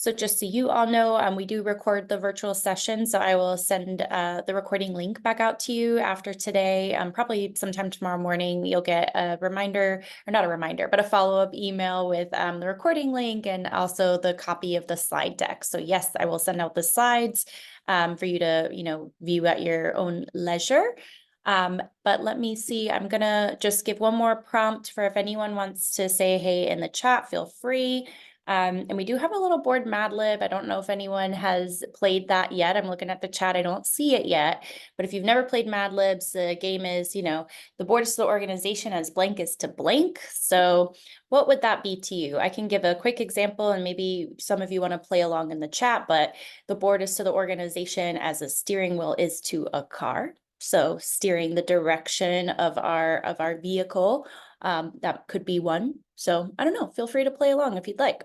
So just so you all know, we do record the virtual session, so I will send the recording link back out to you after today. Probably sometime tomorrow morning, you'll get a reminder, or not a reminder, but a follow-up email with the recording link and also the copy of the slide deck. So yes, I will send out the slides for you to, view at your own leisure. But let me see, I'm gonna just give one more prompt for if anyone wants to say hey in the chat, feel free. And we do have a little board Mad Lib. I don't know if anyone has played that yet. I'm looking at the chat. I don't see it yet. But if you've never played Mad Libs, the game is, the board is to the organization as blank is to blank. So what would that be to you? I can give a quick example and maybe some of you want to play along in the chat, but the board is to the organization as a steering wheel is to a car. So steering the direction of our vehicle, that could be one. So I don't know, feel free to play along if you'd like.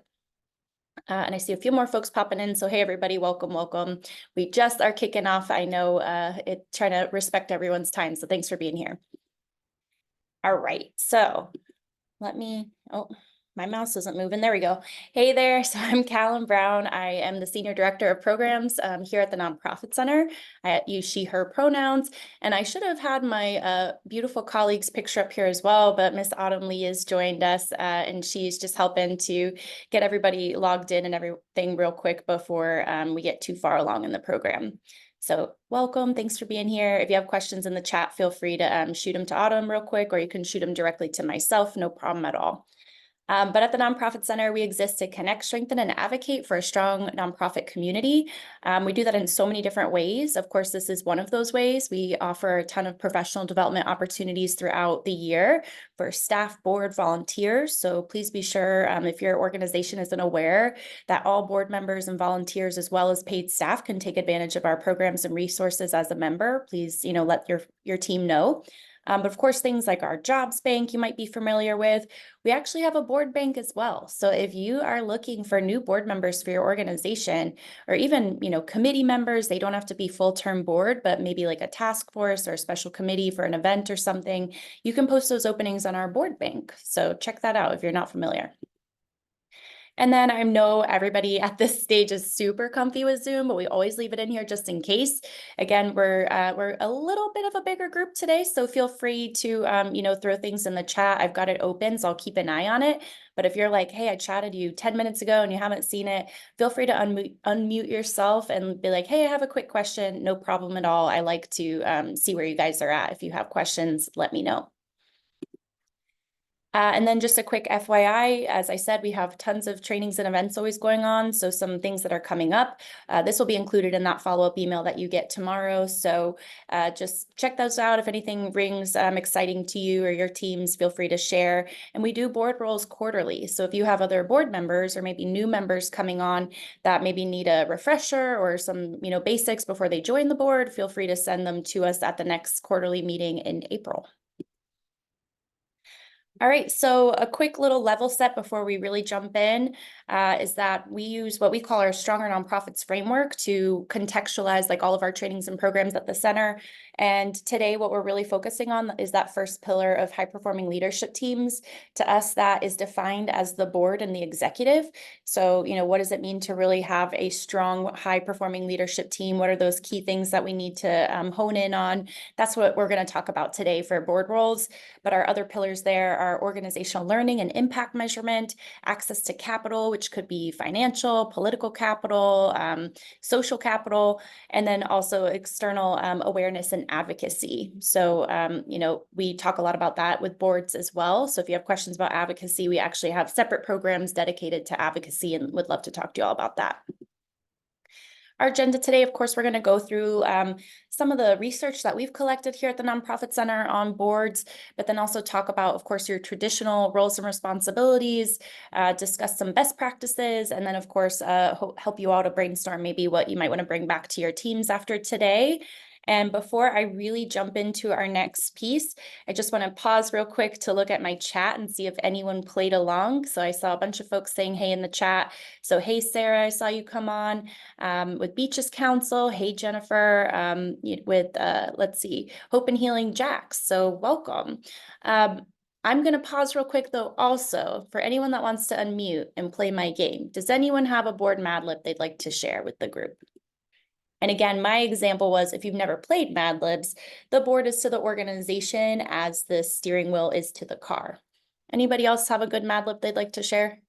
And I see a few more folks popping in. So, hey, everybody, welcome, welcome. We just are kicking off. I know trying to respect everyone's time. So thanks for being here. All right. So my mouse isn't moving. There we go. Hey there. So I'm Callum Brown. I am the Senior Director of Programs here at the Nonprofit Center. I use she, her pronouns. And I should have had my beautiful colleague's picture up here as well, but Miss Autumn Lee has joined us and she's just helping to get everybody logged in and everything real quick before we get too far along in the program. So welcome, thanks for being here. If you have questions in the chat, feel free to shoot them to Autumn real quick, or you can shoot them directly to myself, no problem at all. But at the Nonprofit Center, we exist to connect, strengthen, and advocate for a strong nonprofit community. We do that in so many different ways. Of course, this is one of those ways. We offer a ton of professional development opportunities throughout the year for staff, board, volunteers. So please be sure if your organization isn't aware that all board members and volunteers, as well as paid staff, can take advantage of our programs and resources as a member. Please, let your team know. But of course, things like our jobs bank you might be familiar with. We actually have a board bank as well. So if you are looking for new board members for your organization, or even, committee members, they don't have to be full-term board, but maybe like a task force or a special committee for an event or something, you can post those openings on our board bank. So check that out if you're not familiar. And then I know everybody at this stage is super comfy with Zoom, but we always leave it in here just in case. Again, we're a little bit of a bigger group today, so feel free to throw things in the chat. I've got it open, so I'll keep an eye on it. But if you're like, hey, I chatted you 10 minutes ago and you haven't seen it, feel free to unmute yourself and be like, hey, I have a quick question. No problem at all. I like to see where you guys are at. If you have questions, let me know. And then just a quick FYI, as I said, we have tons of trainings and events always going on. So some things that are coming up, this will be included in that follow-up email that you get tomorrow. So just check those out. If anything rings exciting to you or your teams, feel free to share. And we do board roles quarterly. So if you have other board members or maybe new members coming on that maybe need a refresher or some basics before they join the board, feel free to send them to us at the next quarterly meeting in April. All right, so a quick little level set before we really jump in is that we use what we call our Stronger Nonprofits framework to contextualize like all of our trainings and programs at the center. And today what we're really focusing on is that first pillar of high-performing leadership teams. To us, that is defined as the board and the executive. So, what does it mean to really have a strong, high-performing leadership team? What are those key things that we need to hone in on? That's what we're going to talk about today for board roles. But our other pillars there are organizational learning and impact measurement, access to capital, which could be financial, political capital, social capital, and then also external awareness and advocacy. So, we talk a lot about that with boards as well. So if you have questions about advocacy, we actually have separate programs dedicated to advocacy and would love to talk to you all about that. Our agenda today, of course, we're going to go through some of the research that we've collected here at the Nonprofit Center on boards, but then also talk about, of course, your traditional roles and responsibilities, discuss some best practices, and then, of course, help you all to brainstorm maybe what you might want to bring back to your teams after today. And before I really jump into our next piece, I just want to pause real quick to look at my chat and see if anyone played along. So I saw a bunch of folks saying hey in the chat. So hey, Sarah, I saw you come on with Beaches Council. Hey, Jennifer, with, let's see, Hope and Healing Jacks. So welcome. I'm going to pause real quick though, also for anyone that wants to unmute and play my game. Does anyone have a board Mad Lib they'd like to share with the group? And again, my example was if you've never played Mad Libs, the board is to the organization as the steering wheel is to the car. Anybody else have a good Mad Lib they'd like to share?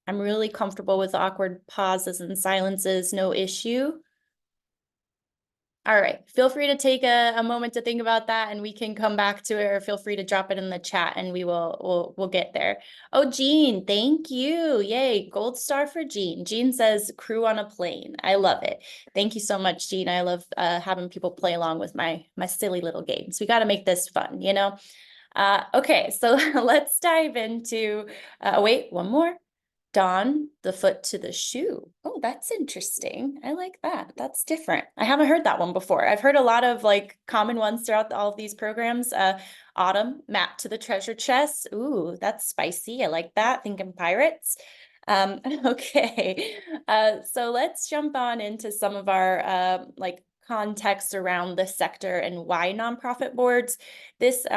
I'm really comfortable with awkward pauses and silences, no issue. All right, feel free to take a moment to think about that and we can come back to it, or feel free to drop it in the chat and we'll get there. Oh, Jean, thank you. Yay, gold star for Jean. Jean says crew on a plane. I love it. Thank you so much, Jean. I love having people play along with my silly little games. We got to make this fun, you know? Okay, so let's dive into, wait, one more. Dawn, the foot to the shoe. Oh, that's interesting. I like that. That's different. I haven't heard that one before. I've heard a lot of like common ones throughout all of these programs. Autumn, map to the treasure chest. Ooh, that's spicy. I like that. Thinking pirates. Okay. So let's jump on into some of our like context around the sector and why nonprofit boards. This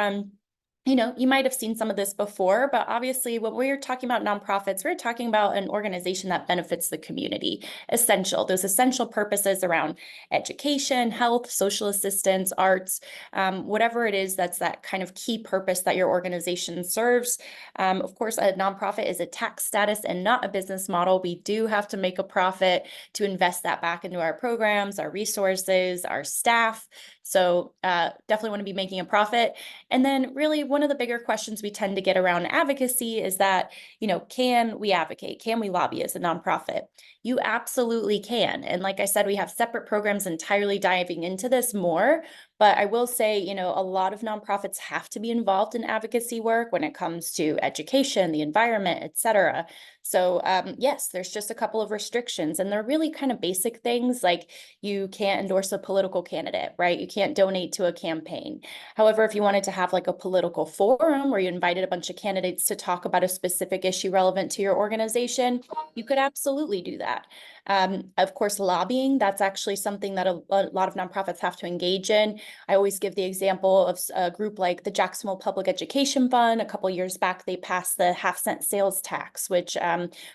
you know, you might have seen some of this before, but obviously when we're talking about nonprofits, we're talking about an organization that benefits the community. Those essential purposes around education, health, social assistance, arts, whatever it is that's that kind of key purpose that your organization serves. Of course, a nonprofit is a tax status and not a business model. We do have to make a profit to invest that back into our programs, our resources, our staff. So definitely want to be making a profit. And then really one of the bigger questions we tend to get around advocacy is that, you know, can we advocate? Can we lobby as a nonprofit? You absolutely can. And like I said, we have separate programs entirely diving into this more. But I will say, you know, a lot of nonprofits have to be involved in advocacy work when it comes to education, the environment, et cetera. So yes, there's just a couple of restrictions, and they're really kind of basic things like you can't endorse a political candidate, right? You can't donate to a campaign. However, if you wanted to have like a political forum where you invited a bunch of candidates to talk about a specific issue relevant to your organization, you could absolutely do that. Of course, lobbying, that's actually something that a lot of nonprofits have to engage in. I always give the example of a group like the Jacksonville Public Education Fund. A couple years back, they passed the half-cent sales tax, which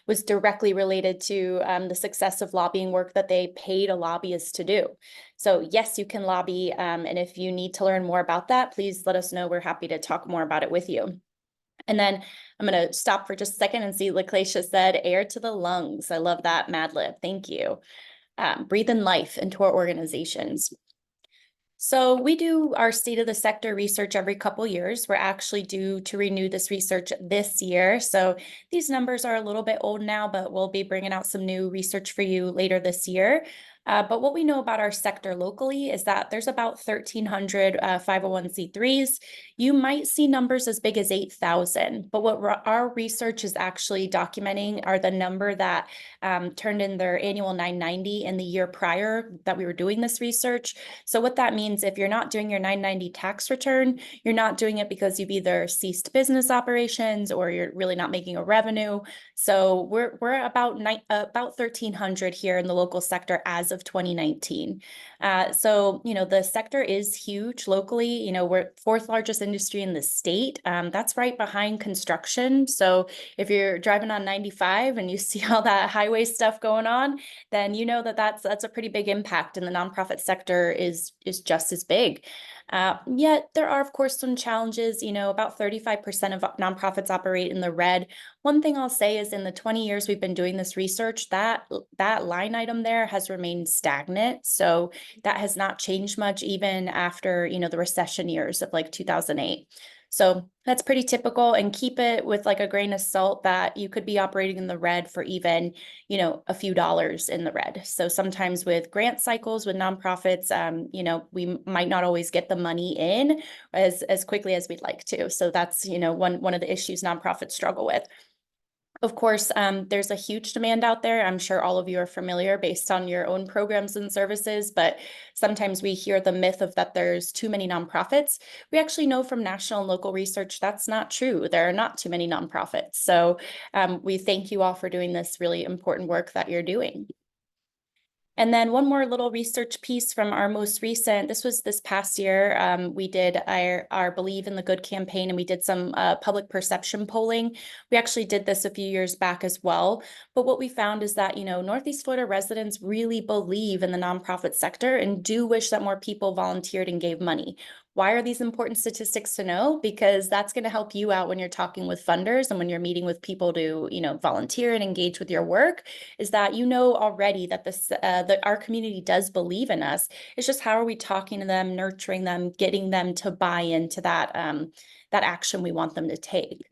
was directly related to the success of lobbying work that they paid a lobbyist to do. So yes, you can lobby. And if you need to learn more about that, please let us know. We're happy to talk more about it with you. And then I'm going to stop for just a second and see LaClacia said air to the lungs. I love that, Mad Lib. Thank you. Breathe in life into our organizations. So we do our state of the sector research every couple years. We're actually due to renew this research this year. So these numbers are a little bit old now, but we'll be bringing out some new research for you later this year. But what we know about our sector locally is that there's about 1,300 501c3s. You might see numbers as big as 8,000, but what our research is actually documenting are the number that turned in their annual 990 in the year prior that we were doing this research. So what that means, if you're not doing your 990 tax return, you're not doing it because you've either ceased business operations or you're really not making a revenue. So we're about 1,300 here in the local sector as of 2019. So, you know, the sector is huge locally. You know, we're fourth largest industry in the state. That's right behind construction. So if you're driving on 95 and you see all that highway stuff going on, then you know that that's a pretty big impact, and the nonprofit sector is just as big. Yet there are, of course, some challenges. You know, about 35% of nonprofits operate in the red. One thing I'll say is in the 20 years we've been doing this research, that line item there has remained stagnant. So that has not changed much even after, you know, the recession years of like 2008. So that's pretty typical, and keep it with like a grain of salt that you could be operating in the red for even, you know, a few dollars in the red. So sometimes with grant cycles with nonprofits, you know, we might not always get the money in as quickly as we'd like to. So that's, you know, one of the issues nonprofits struggle with. Of course, there's a huge demand out there. I'm sure all of you are familiar based on your own programs and services, but sometimes we hear the myth of that there's too many nonprofits. We actually know from national and local research that's not true. There are not too many nonprofits. So we thank you all for doing this really important work that you're doing. And then one more little research piece from our most recent, this was this past year, we did our Believe in the Good campaign, and we did some public perception polling. We actually did this a few years back as well. But what we found is that, Northeast Florida residents really believe in the nonprofit sector and do wish that more people volunteered and gave money. Why are these important statistics to know? Because that's going to help you out when you're talking with funders and when you're meeting with people to, volunteer and engage with your work, is that already that that our community does believe in us. It's just how are we talking to them, nurturing them, getting them to buy into that action we want them to take.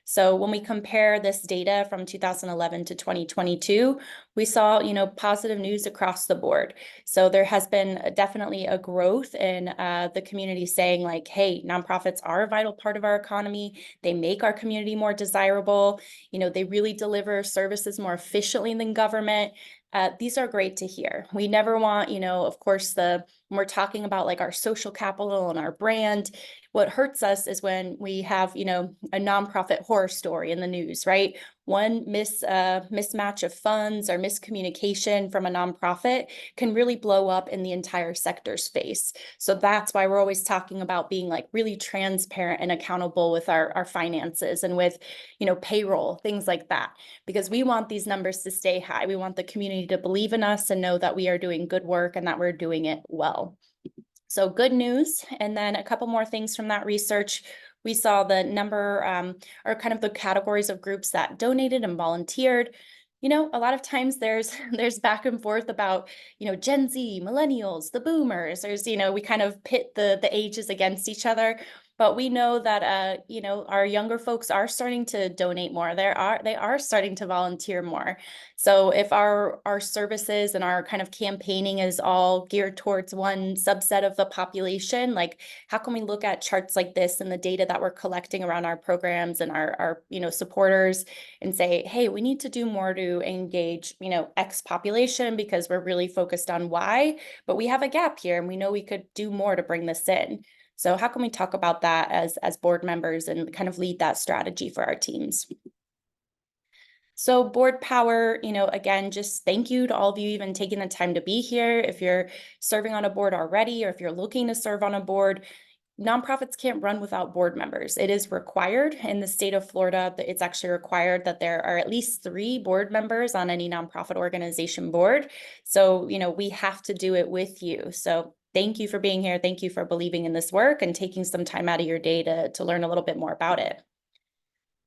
So when we compare this data from 2011 to 2022, we saw, positive news across the board. So there has been definitely a growth in the community saying like, hey, nonprofits are a vital part of our economy. They make our community more desirable. They really deliver services more efficiently than government. These are great to hear. We never want, of course, when we're talking about like our social capital and our brand, what hurts us is when we have, a nonprofit horror story in the news, right? One mismatch of funds or miscommunication from a nonprofit can really blow up in the entire sector's face. So that's why we're always talking about being like really transparent and accountable with our finances and with, payroll, things like that, because we want these numbers to stay high. We want the community to believe in us and know that we are doing good work and that we're doing it well. So good news. And then a couple more things from that research. We saw the number or kind of the categories of groups that donated and volunteered. A lot of times there's back and forth about, Gen Z, millennials, the boomers. We kind of pit the ages against each other. But we know that, our younger folks are starting to donate more. They are starting to volunteer more. So if our services and our kind of campaigning is all geared towards one subset of the population, like how can we look at charts like this and the data that we're collecting around our programs and our supporters and say, hey, we need to do more to engage, X population because we're really focused on Y, but we have a gap here and we know we could do more to bring this in. So how can we talk about that as board members and kind of lead that strategy for our teams? So board power, again, just thank you to all of you even taking the time to be here. If you're serving on a board already, or if you're looking to serve on a board, nonprofits can't run without board members. It is required in the state of Florida. It's actually required that there are at least 3 board members on any nonprofit organization board. So, we have to do it with you. So thank you for being here. Thank you for believing in this work and taking some time out of your day to learn a little bit more about it.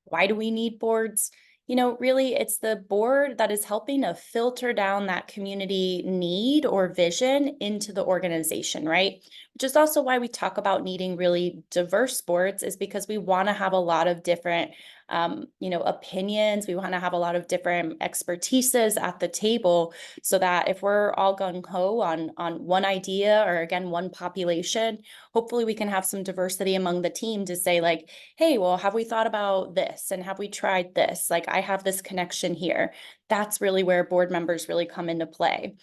Why do we need boards? Really, it's the board that is helping to filter down that community need or vision into the organization, right? Which is also why we talk about needing really diverse boards, is because we want to have a lot of different opinions. We want to have a lot of different expertises at the table so that if we're all gung-ho on one idea or again, one population, hopefully we can have some diversity among the team to say like, hey, well, have we thought about this? And have we tried this? Like I have this connection here. That's really where board members really come into play.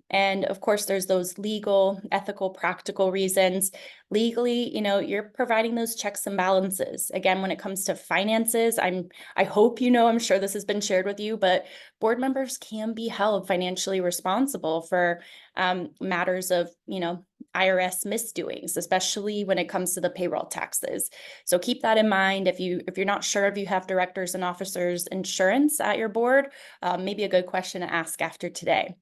And of course, there's those legal, ethical, practical reasons. Legally, you're providing those checks and balances. Again, when it comes to finances, I hope I'm sure this has been shared with you, but board members can be held financially responsible for matters of, IRS misdoings, especially when it comes to the payroll taxes. So keep that in mind. If you're not sure if you have directors and officers insurance at your board, maybe a good question to ask after today.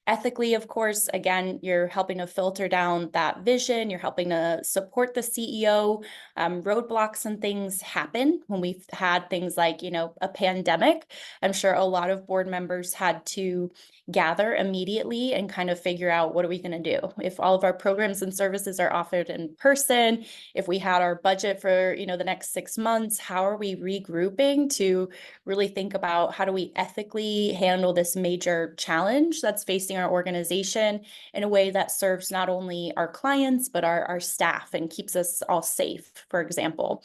Ethically, of course, again, you're helping to filter down that vision. You're helping to support the CEO. Roadblocks and things happen when we've had things like, a pandemic. I'm sure a lot of board members had to gather immediately and kind of figure out what are we going to do if all of our programs and services are offered in person, if we had our budget for, the next 6 months, how are we regrouping to really think about how do we ethically handle this major challenge that's facing our organization in a way that serves not only our clients, but our staff and keeps us all safe, for example.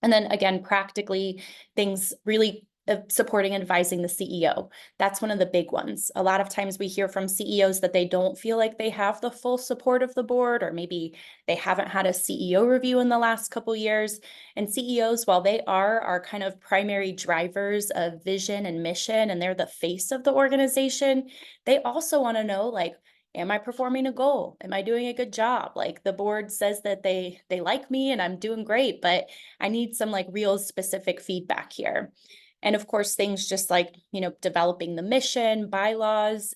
And then again, practically, things really supporting and advising the CEO. That's one of the big ones. A lot of times we hear from CEOs that they don't feel like they have the full support of the board, or maybe they haven't had a CEO review in the last couple years. And CEOs, while they are our kind of primary drivers of vision and mission, and they're the face of the organization, they also want to know, like, am I performing a goal? Am I doing a good job? Like, the board says that they like me and I'm doing great, but I need some like real specific feedback here. And of course, things just like, developing the mission, bylaws.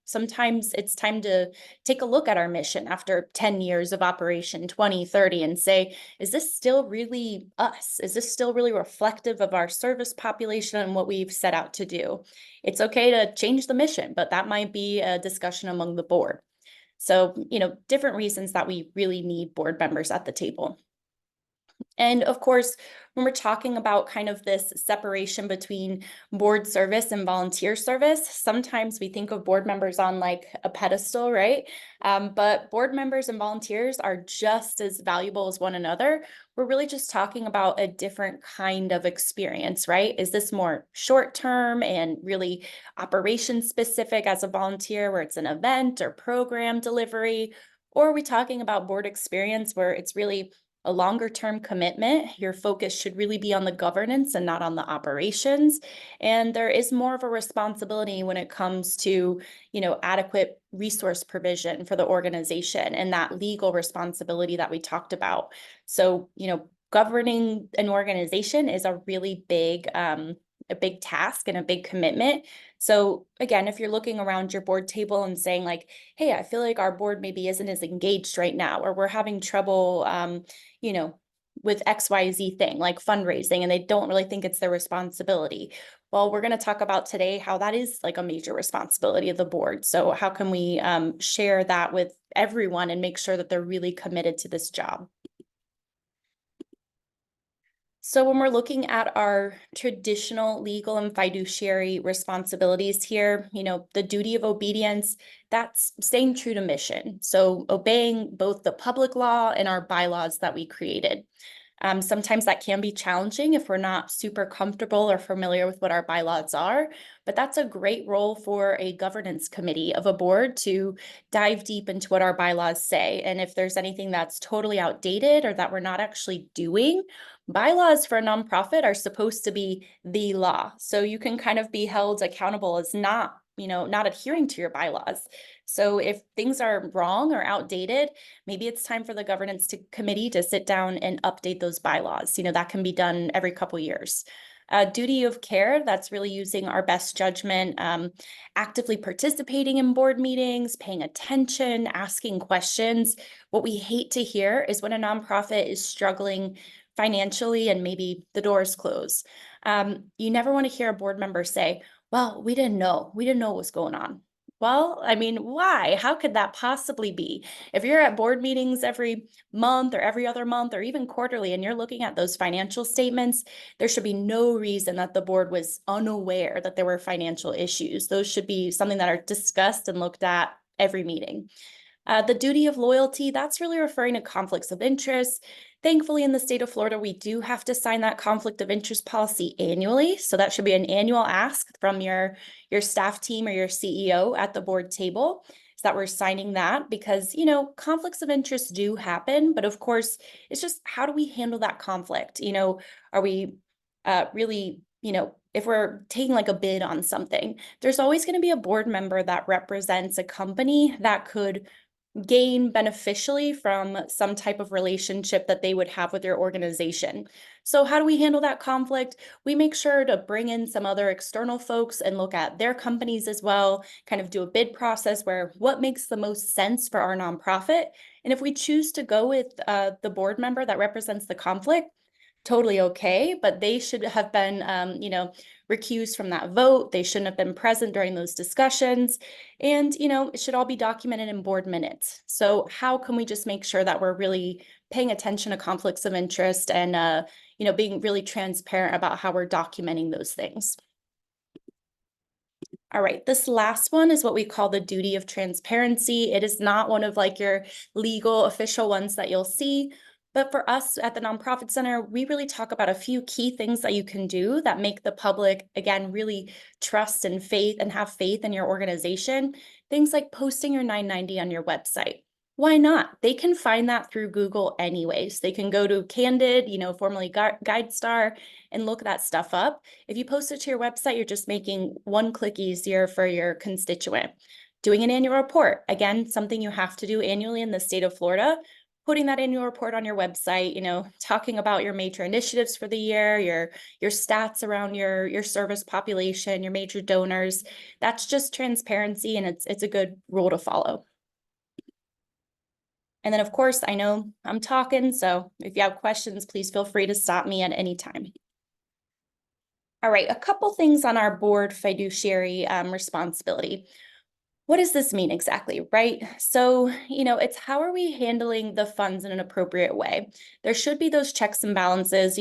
Sometimes it's time to take a look at our mission after 10 years of operation, 20, 30, and say, is this still really us? Is this still really reflective of our service population and what we've set out to do? It's okay to change the mission, but that might be a discussion among the board. So, different reasons that we really need board members at the table. And of course, when we're talking about kind of this separation between board service and volunteer service, sometimes we think of board members on like a pedestal, right? But board members and volunteers are just as valuable as one another. We're really just talking about a different kind of experience, right? Is this more short term and really operation specific as a volunteer, where it's an event or program delivery? Or are we talking about board experience where it's really a longer term commitment? Your focus should really be on the governance and not on the operations. And there is more of a responsibility when it comes to, adequate resource provision for the organization and that legal responsibility that we talked about. So, governing an organization is a really big, a big task and a big commitment. So again, if you're looking around your board table and saying like, hey, I feel like our board maybe isn't as engaged right now, or we're having trouble, with XYZ thing like fundraising, and they don't really think it's their responsibility. Well, we're going to talk about today how that is like a major responsibility of the board. So how can we share that with everyone and make sure that they're really committed to this job? So when we're looking at our traditional legal and fiduciary responsibilities here, the duty of obedience, that's staying true to mission. So obeying both the public law and our bylaws that we created. Sometimes that can be challenging if we're not super comfortable or familiar with what our bylaws are, but that's a great role for a governance committee of a board to dive deep into what our bylaws say. And if there's anything that's totally outdated or that we're not actually doing, bylaws for a nonprofit are supposed to be the law. So you can kind of be held accountable as not adhering to your bylaws. So if things are wrong or outdated, maybe it's time for the governance committee to sit down and update those bylaws. That can be done every couple years. Duty of care, that's really using our best judgment, actively participating in board meetings, paying attention, asking questions. What we hate to hear is when a nonprofit is struggling financially and maybe the doors close. You never want to hear a board member say, well, we didn't know what was going on. Well, I mean, why? How could that possibly be? If you're at board meetings every month or every other month or even quarterly, and you're looking at those financial statements, there should be no reason that the board was unaware that there were financial issues. Those should be something that are discussed and looked at every meeting. The duty of loyalty, that's really referring to conflicts of interest. Thankfully, in the state of Florida, we do have to sign that conflict of interest policy annually. So that should be an annual ask from your staff team or your CEO at the board table, is that we're signing that, because, conflicts of interest do happen. But of course, it's just, how do we handle that conflict? Are we really, if we're taking like a bid on something, there's always going to be a board member that represents a company that could gain beneficially from some type of relationship that they would have with your organization. So how do we handle that conflict? We make sure to bring in some other external folks and look at their companies as well, kind of do a bid process where what makes the most sense for our nonprofit. And if we choose to go with the board member that represents the conflict, totally okay, but they should have been, recused from that vote. They shouldn't have been present during those discussions. And, it should all be documented in board minutes. So how can we just make sure that we're really paying attention to conflicts of interest and, being really transparent about how we're documenting those things? All right, this last one is what we call the duty of transparency. It is not one of like your legal official ones that you'll see, But for us at the Nonprofit Center, we really talk about a few key things that you can do that make the public, again, really trust and faith and have faith in your organization. Things like posting your 990 on your website. Why not? They can find that through Google anyways. They can go to Candid, formerly GuideStar, and look that stuff up. If you post it to your website, you're just making one click easier for your constituent. Doing an annual report, again, something you have to do annually in the state of Florida. Putting that annual report on your website, talking about your major initiatives for the year, your stats around your service population, your major donors. That's just transparency, and it's a good rule to follow. And then, of course, I know I'm talking, so if you have questions, please feel free to stop me at any time. All right, a couple things on our board fiduciary responsibility. What does this mean exactly, right? So, it's how are we handling the funds in an appropriate way? There should be those checks and balances,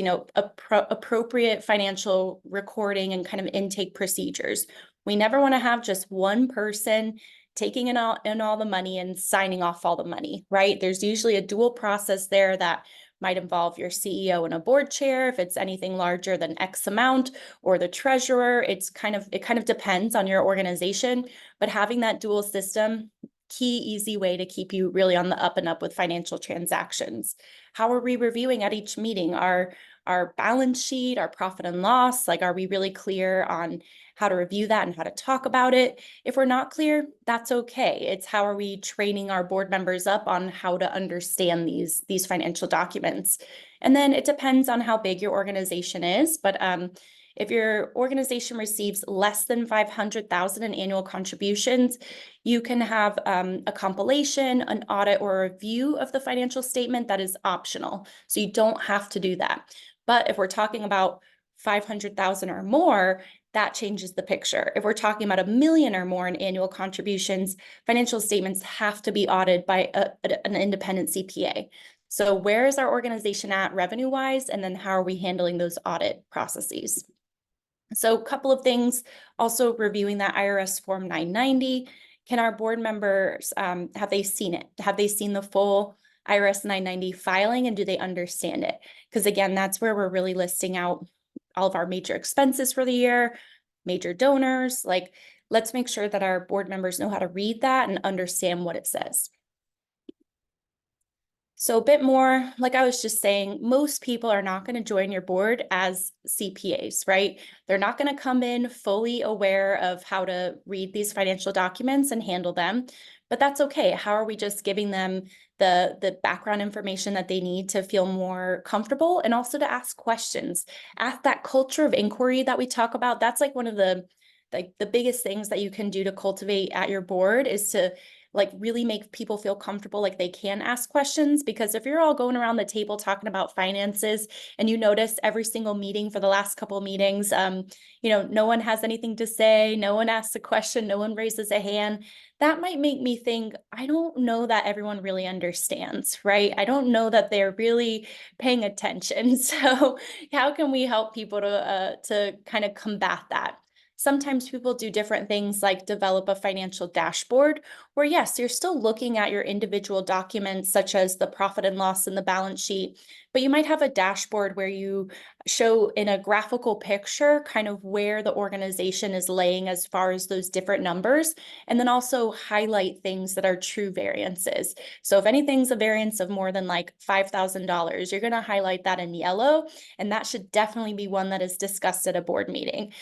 appropriate financial recording and kind of intake procedures. We never want to have just one person taking in all the money and signing off all the money, right? There's usually a dual process there that might involve your CEO and a board chair if it's anything larger than X amount, or the treasurer. It kind of depends on your organization, but having that dual system, key, easy way to keep you really on the up and up with financial transactions. How are we reviewing at each meeting? Our balance sheet, our profit and loss, are we really clear on how to review that and how to talk about it? If we're not clear, that's okay. It's how are we training our board members up on how to understand these financial documents? And then it depends on how big your organization is, but if your organization receives less than 500,000 in annual contributions, you can have a compilation, an audit, or a review of the financial statement that is optional. So you don't have to do that. But if we're talking about 500,000 or more, that changes the picture. If we're talking about 1 million or more in annual contributions, financial statements have to be audited by an independent CPA. So where is our organization at revenue-wise, and then how are we handling those audit processes? So a couple of things, also reviewing that IRS Form 990. Can our board members, have they seen it? Have they seen the full IRS 990 filing, and do they understand it? Because again, that's where we're really listing out all of our major expenses for the year, major donors. Let's make sure that our board members know how to read that and understand what it says. So a bit more, like I was just saying, most people are not going to join your board as CPAs, right? They're not going to come in fully aware of how to read these financial documents and handle them, but that's okay. How are we just giving them the background information that they need to feel more comfortable, and also to ask questions? Ask that culture of inquiry that we talk about. That's one of the biggest things that you can do to cultivate at your board, is to really make people feel comfortable, they can ask questions. Because if you're all going around the table talking about finances, and you notice every single meeting for the last couple of meetings, no one has anything to say, no one asks a question, no one raises a hand, that might make me think, I don't know that everyone really understands, right? I don't know that they're really paying attention. So how can we help people to kind of combat that? Sometimes people do different things, like develop a financial dashboard where, yes, you're still looking at your individual documents, such as the profit and loss and the balance sheet, but you might have a dashboard where you show in a graphical picture kind of where the organization is laying as far as those different numbers, and then also highlight things that are true variances. So if anything's a variance of more than $5,000, you're going to highlight that in yellow, and that should definitely be one that is discussed at a board meeting.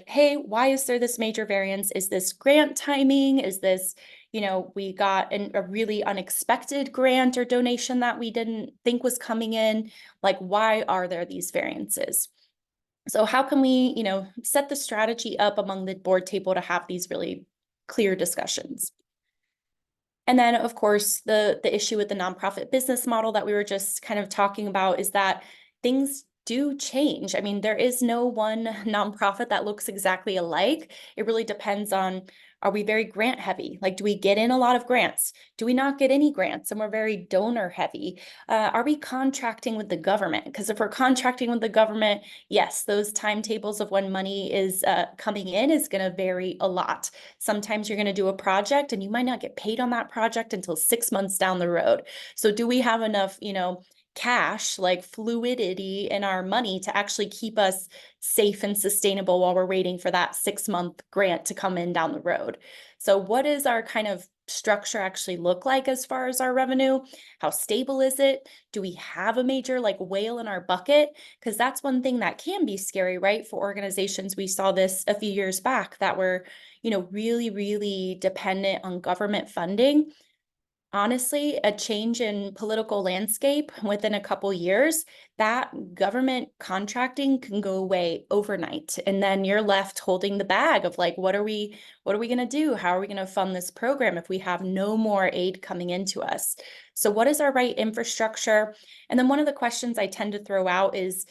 Hey, why is there this major variance? Is this grant timing? Is this, we got a really unexpected grant or donation that we didn't think was coming in? Why are there these variances? So how can we, set the strategy up among the board table to have these really clear discussions? And then, of course, the issue with the nonprofit business model that we were just kind of talking about is that things do change. I mean, there is no one nonprofit that looks exactly alike. It really depends on, are we very grant heavy? Do we get in a lot of grants? Do we not get any grants and we're very donor heavy? Are we contracting with the government? Because if we're contracting with the government, yes, those timetables of when money is coming in is going to vary a lot. Sometimes you're going to do a project and you might not get paid on that project until 6 months down the road. So do we have enough, cash, like fluidity in our money to actually keep us safe and sustainable while we're waiting for that 6-month grant to come in down the road. So what does our kind of structure actually look like as far as our revenue? How stable is it? Do we have a major like whale in our bucket? Because that's one thing that can be scary, right? For organizations, we saw this a few years back that were, really, really dependent on government funding. Honestly, a change in political landscape within a couple years, that government contracting can go away overnight. And then you're left holding the bag of like, what are we going to do? How are we going to fund this program if we have no more aid coming into us? So what is our right infrastructure? And then one of the questions I tend to throw out is,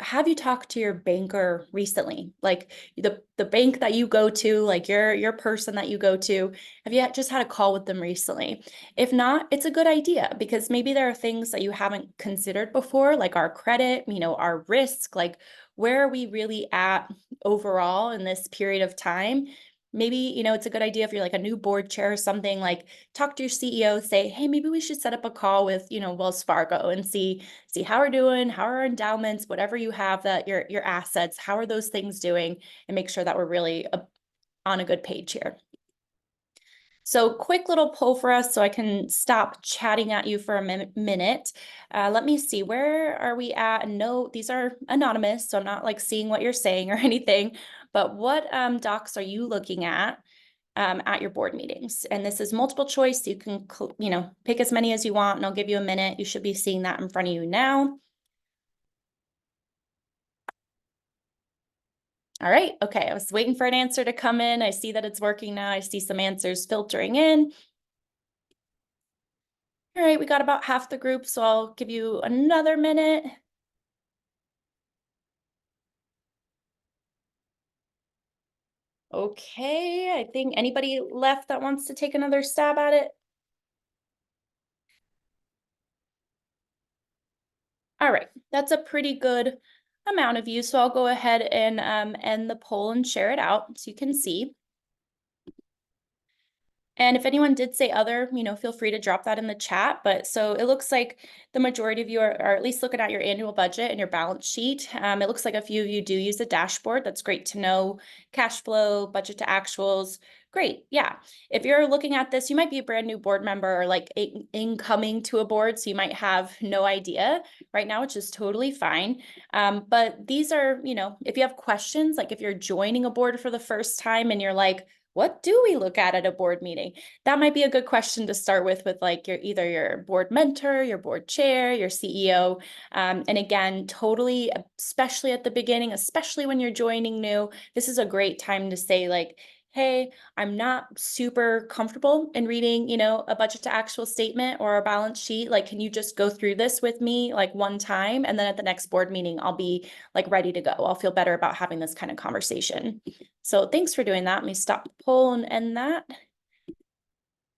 have you talked to your banker recently? Like the bank that you go to, like your person that you go to, have you just had a call with them recently? If not, it's a good idea because maybe there are things that you haven't considered before, like our credit, our risk, like where are we really at overall in this period of time? Maybe, it's a good idea if you're like a new board chair or something, like talk to your CEO, say, hey, maybe we should set up a call with, Wells Fargo and see how we're doing, how are our endowments, whatever you have that your assets, how are those things doing, and make sure that we're really on a good page here. So quick little poll for us so I can stop chatting at you for a minute. Let me see, where are we at? No, these are anonymous, so I'm not like seeing what you're saying or anything, but what docs are you looking at your board meetings? And this is multiple choice. You can, pick as many as you want and I'll give you a minute. You should be seeing that in front of you now. All right, okay, I was waiting for an answer to come in. I see that it's working now. I see some answers filtering in. All right, we got about half the group, so I'll give you another minute. Okay, I think anybody left that wants to take another stab at it? All right, that's a pretty good amount of you, so I'll go ahead and end the poll and share it out so you can see. And if anyone did say other, feel free to drop that in the chat. But so it looks like the majority of you are at least looking at your annual budget and your balance sheet. It looks like a few of you do use a dashboard. That's great to know. Cash flow, budget to actuals. Great. Yeah. If you're looking at this, you might be a brand new board member or like incoming to a board. So you might have no idea right now, which is totally fine. But these are, if you have questions, like if you're joining a board for the first time and you're like, what do we look at a board meeting? That might be a good question to start with like either your board mentor, your board chair, your CEO. And again, totally, especially at the beginning, especially when you're joining new, this is a great time to say like, hey, I'm not super comfortable in reading, a budget to actual statement or a balance sheet. Like, can you just go through this with me like one time? And then at the next board meeting, I'll be like ready to go. I'll feel better about having this kind of conversation. So thanks for doing that. Let me stop the poll and end that.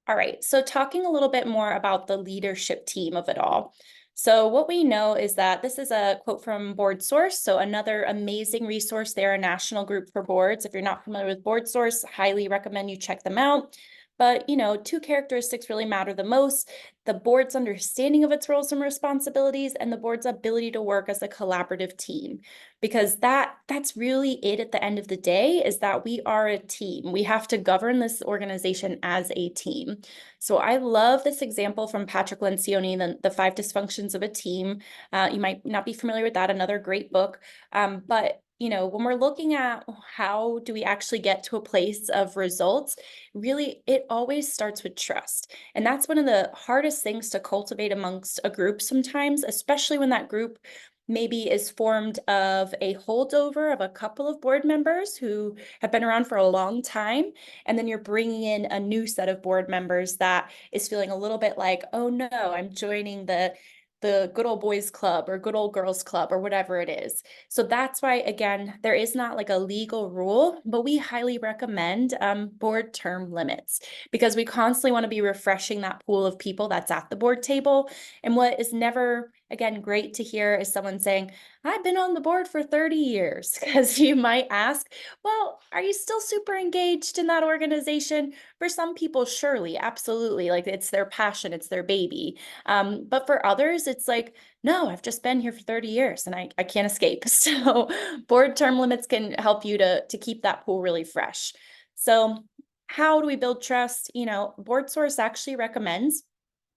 All right, so talking a little bit more about the leadership team of it all. So what we know is that this is a quote from BoardSource. So another amazing resource. They're a national group for boards. If you're not familiar with BoardSource, highly recommend you check them out. But, two characteristics really matter the most: the board's understanding of its roles and responsibilities and the board's ability to work as a collaborative team. Because that's really it at the end of the day, is that we are a team. We have to govern this organization as a team. So I love this example from Patrick Lencioni, the 5 Dysfunctions of a Team. You might not be familiar with that, another great book. But when we're looking at how do we actually get to a place of results, really, it always starts with trust. And that's one of the hardest things to cultivate amongst a group sometimes, especially when that group maybe is formed of a holdover of a couple of board members who have been around for a long time. And then you're bringing in a new set of board members that is feeling a little bit like, oh no, I'm joining the good old boys club or good old girls club or whatever it is. So that's why, again, there is not like a legal rule, but we highly recommend board term limits because we constantly want to be refreshing that pool of people that's at the board table. And what is never, again, great to hear is someone saying, I've been on the board for 30 years, because you might ask, well, are you still super engaged in that organization? For some people, surely, absolutely, like it's their passion, it's their baby. But for others, it's like, no, I've just been here for 30 years and I can't escape. So board term limits can help you to keep that pool really fresh. So how do we build trust? Board Source actually recommends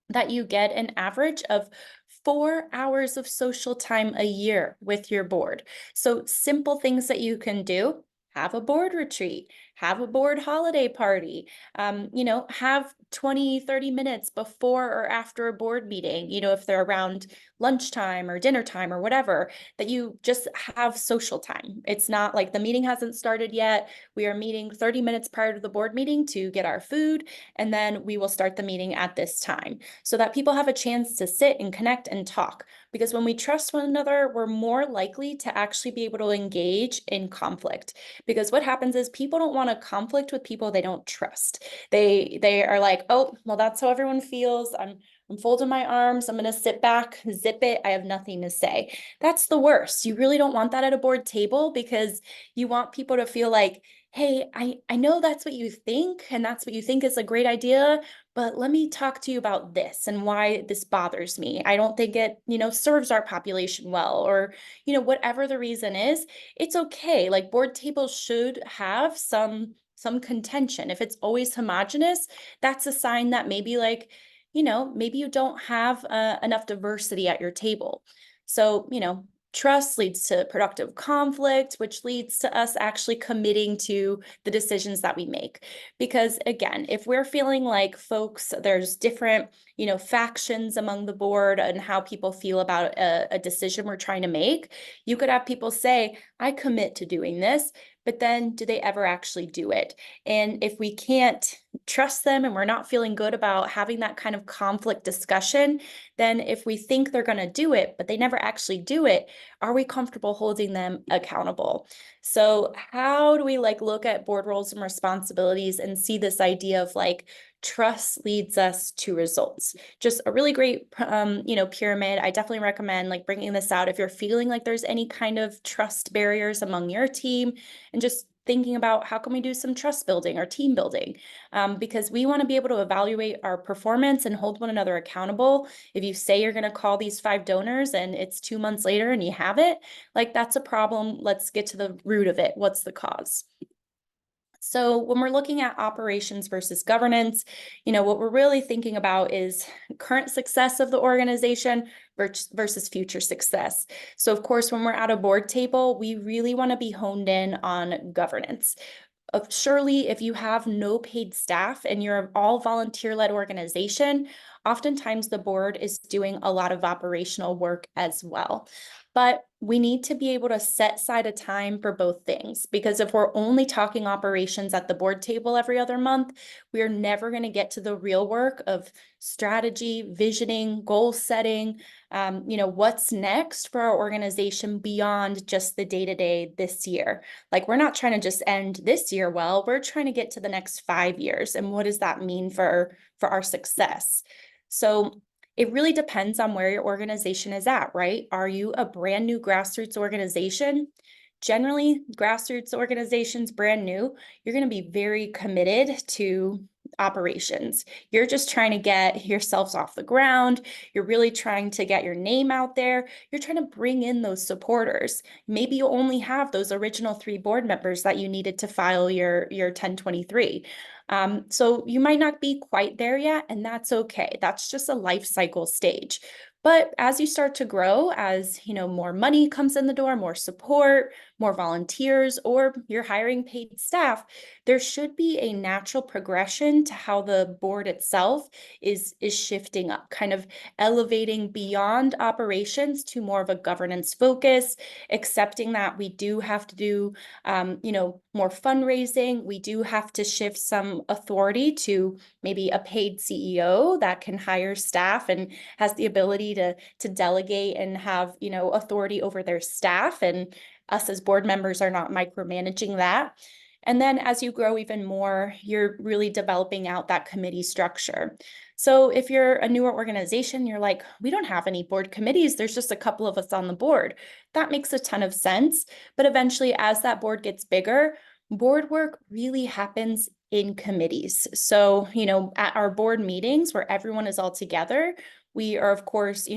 that you get an average of 4 hours of social time a year with your board. So simple things that you can do: have a board retreat, have a board holiday party, have 20, 30 minutes before or after a board meeting, if they're around lunchtime or dinner time or whatever, that you just have social time. It's not like the meeting hasn't started yet. We are meeting 30 minutes prior to the board meeting to get our food, and then we will start the meeting at this time so that people have a chance to sit and connect and talk. Because when we trust one another, we're more likely to actually be able to engage in conflict. Because what happens is people don't want to conflict with people they don't trust. They are like, oh, well, that's how everyone feels. I'm folding my arms. I'm going to sit back, zip it. I have nothing to say. That's the worst. You really don't want that at a board table, because you want people to feel like, hey, I know that's what you think, and that's what you think is a great idea, but let me talk to you about this and why this bothers me. I don't think it, serves our population well, or, whatever the reason is. It's okay. Like, board tables should have some contention. If it's always homogenous, that's a sign that maybe, like, maybe you don't have enough diversity at your table. So, trust leads to productive conflict, which leads to us actually committing to the decisions that we make. Because again, if we're feeling like there's different, factions among the board and how people feel about a decision we're trying to make, you could have people say, I commit to doing this, but then do they ever actually do it? And if we can't trust them and we're not feeling good about having that kind of conflict discussion, then if we think they're going to do it, but they never actually do it, are we comfortable holding them accountable? So how do we look at board roles and responsibilities and see this idea of trust leads us to results? Just a really great, pyramid. I definitely recommend bringing this out if you're feeling like there's any kind of trust barriers among your team, and just thinking about how can we do some trust building or team building, because we want to be able to evaluate our performance and hold one another accountable. If you say you're going to call these 5 donors and it's 2 months later and you haven't, that's a problem. Let's get to the root of it. What's the cause? So when we're looking at operations versus governance, what we're really thinking about is current success of the organization versus future success. So of course, when we're at a board table, we really want to be honed in on governance. Surely, if you have no paid staff and you're an all volunteer-led organization, oftentimes the board is doing a lot of operational work as well. But we need to be able to set aside a time for both things, because if we're only talking operations at the board table every other month, we are never going to get to the real work of strategy, visioning, goal setting, what's next for our organization beyond just the day-to-day this year. We're not trying to just end this year well, we're trying to get to the next 5 years. And what does that mean for our success? So it really depends on where your organization is at, right? Are you a brand new grassroots organization? Generally, grassroots organizations, brand new, you're going to be very committed to operations. You're just trying to get yourselves off the ground. You're really trying to get your name out there. You're trying to bring in those supporters. Maybe you only have those original 3 board members that you needed to file your 1023. So you might not be quite there yet, and that's okay. That's just a life cycle stage. But as you start to grow, as more money comes in the door, more support, more volunteers, or you're hiring paid staff, there should be a natural progression to how the board itself is shifting up, kind of elevating beyond operations to more of a governance focus, accepting that we do have to do more fundraising. We do have to shift some authority to maybe a paid CEO that can hire staff and has the ability to delegate and have authority over their staff, and us as board members are not micromanaging that. And then as you grow even more, you're really developing out that committee structure. So if you're a newer organization, you're like, we don't have any board committees, there's just a couple of us on the board. That makes a ton of sense. But eventually, as that board gets bigger, Board work really happens in committees. So, at our board meetings where everyone is all together, we are, of course,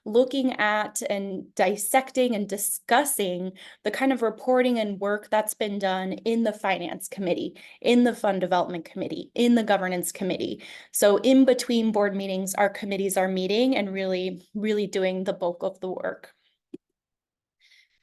looking at and dissecting and discussing the kind of reporting and work that's been done in the finance committee, in the fund development committee, in the governance committee. So in between board meetings, our committees are meeting and really, really doing the bulk of the work.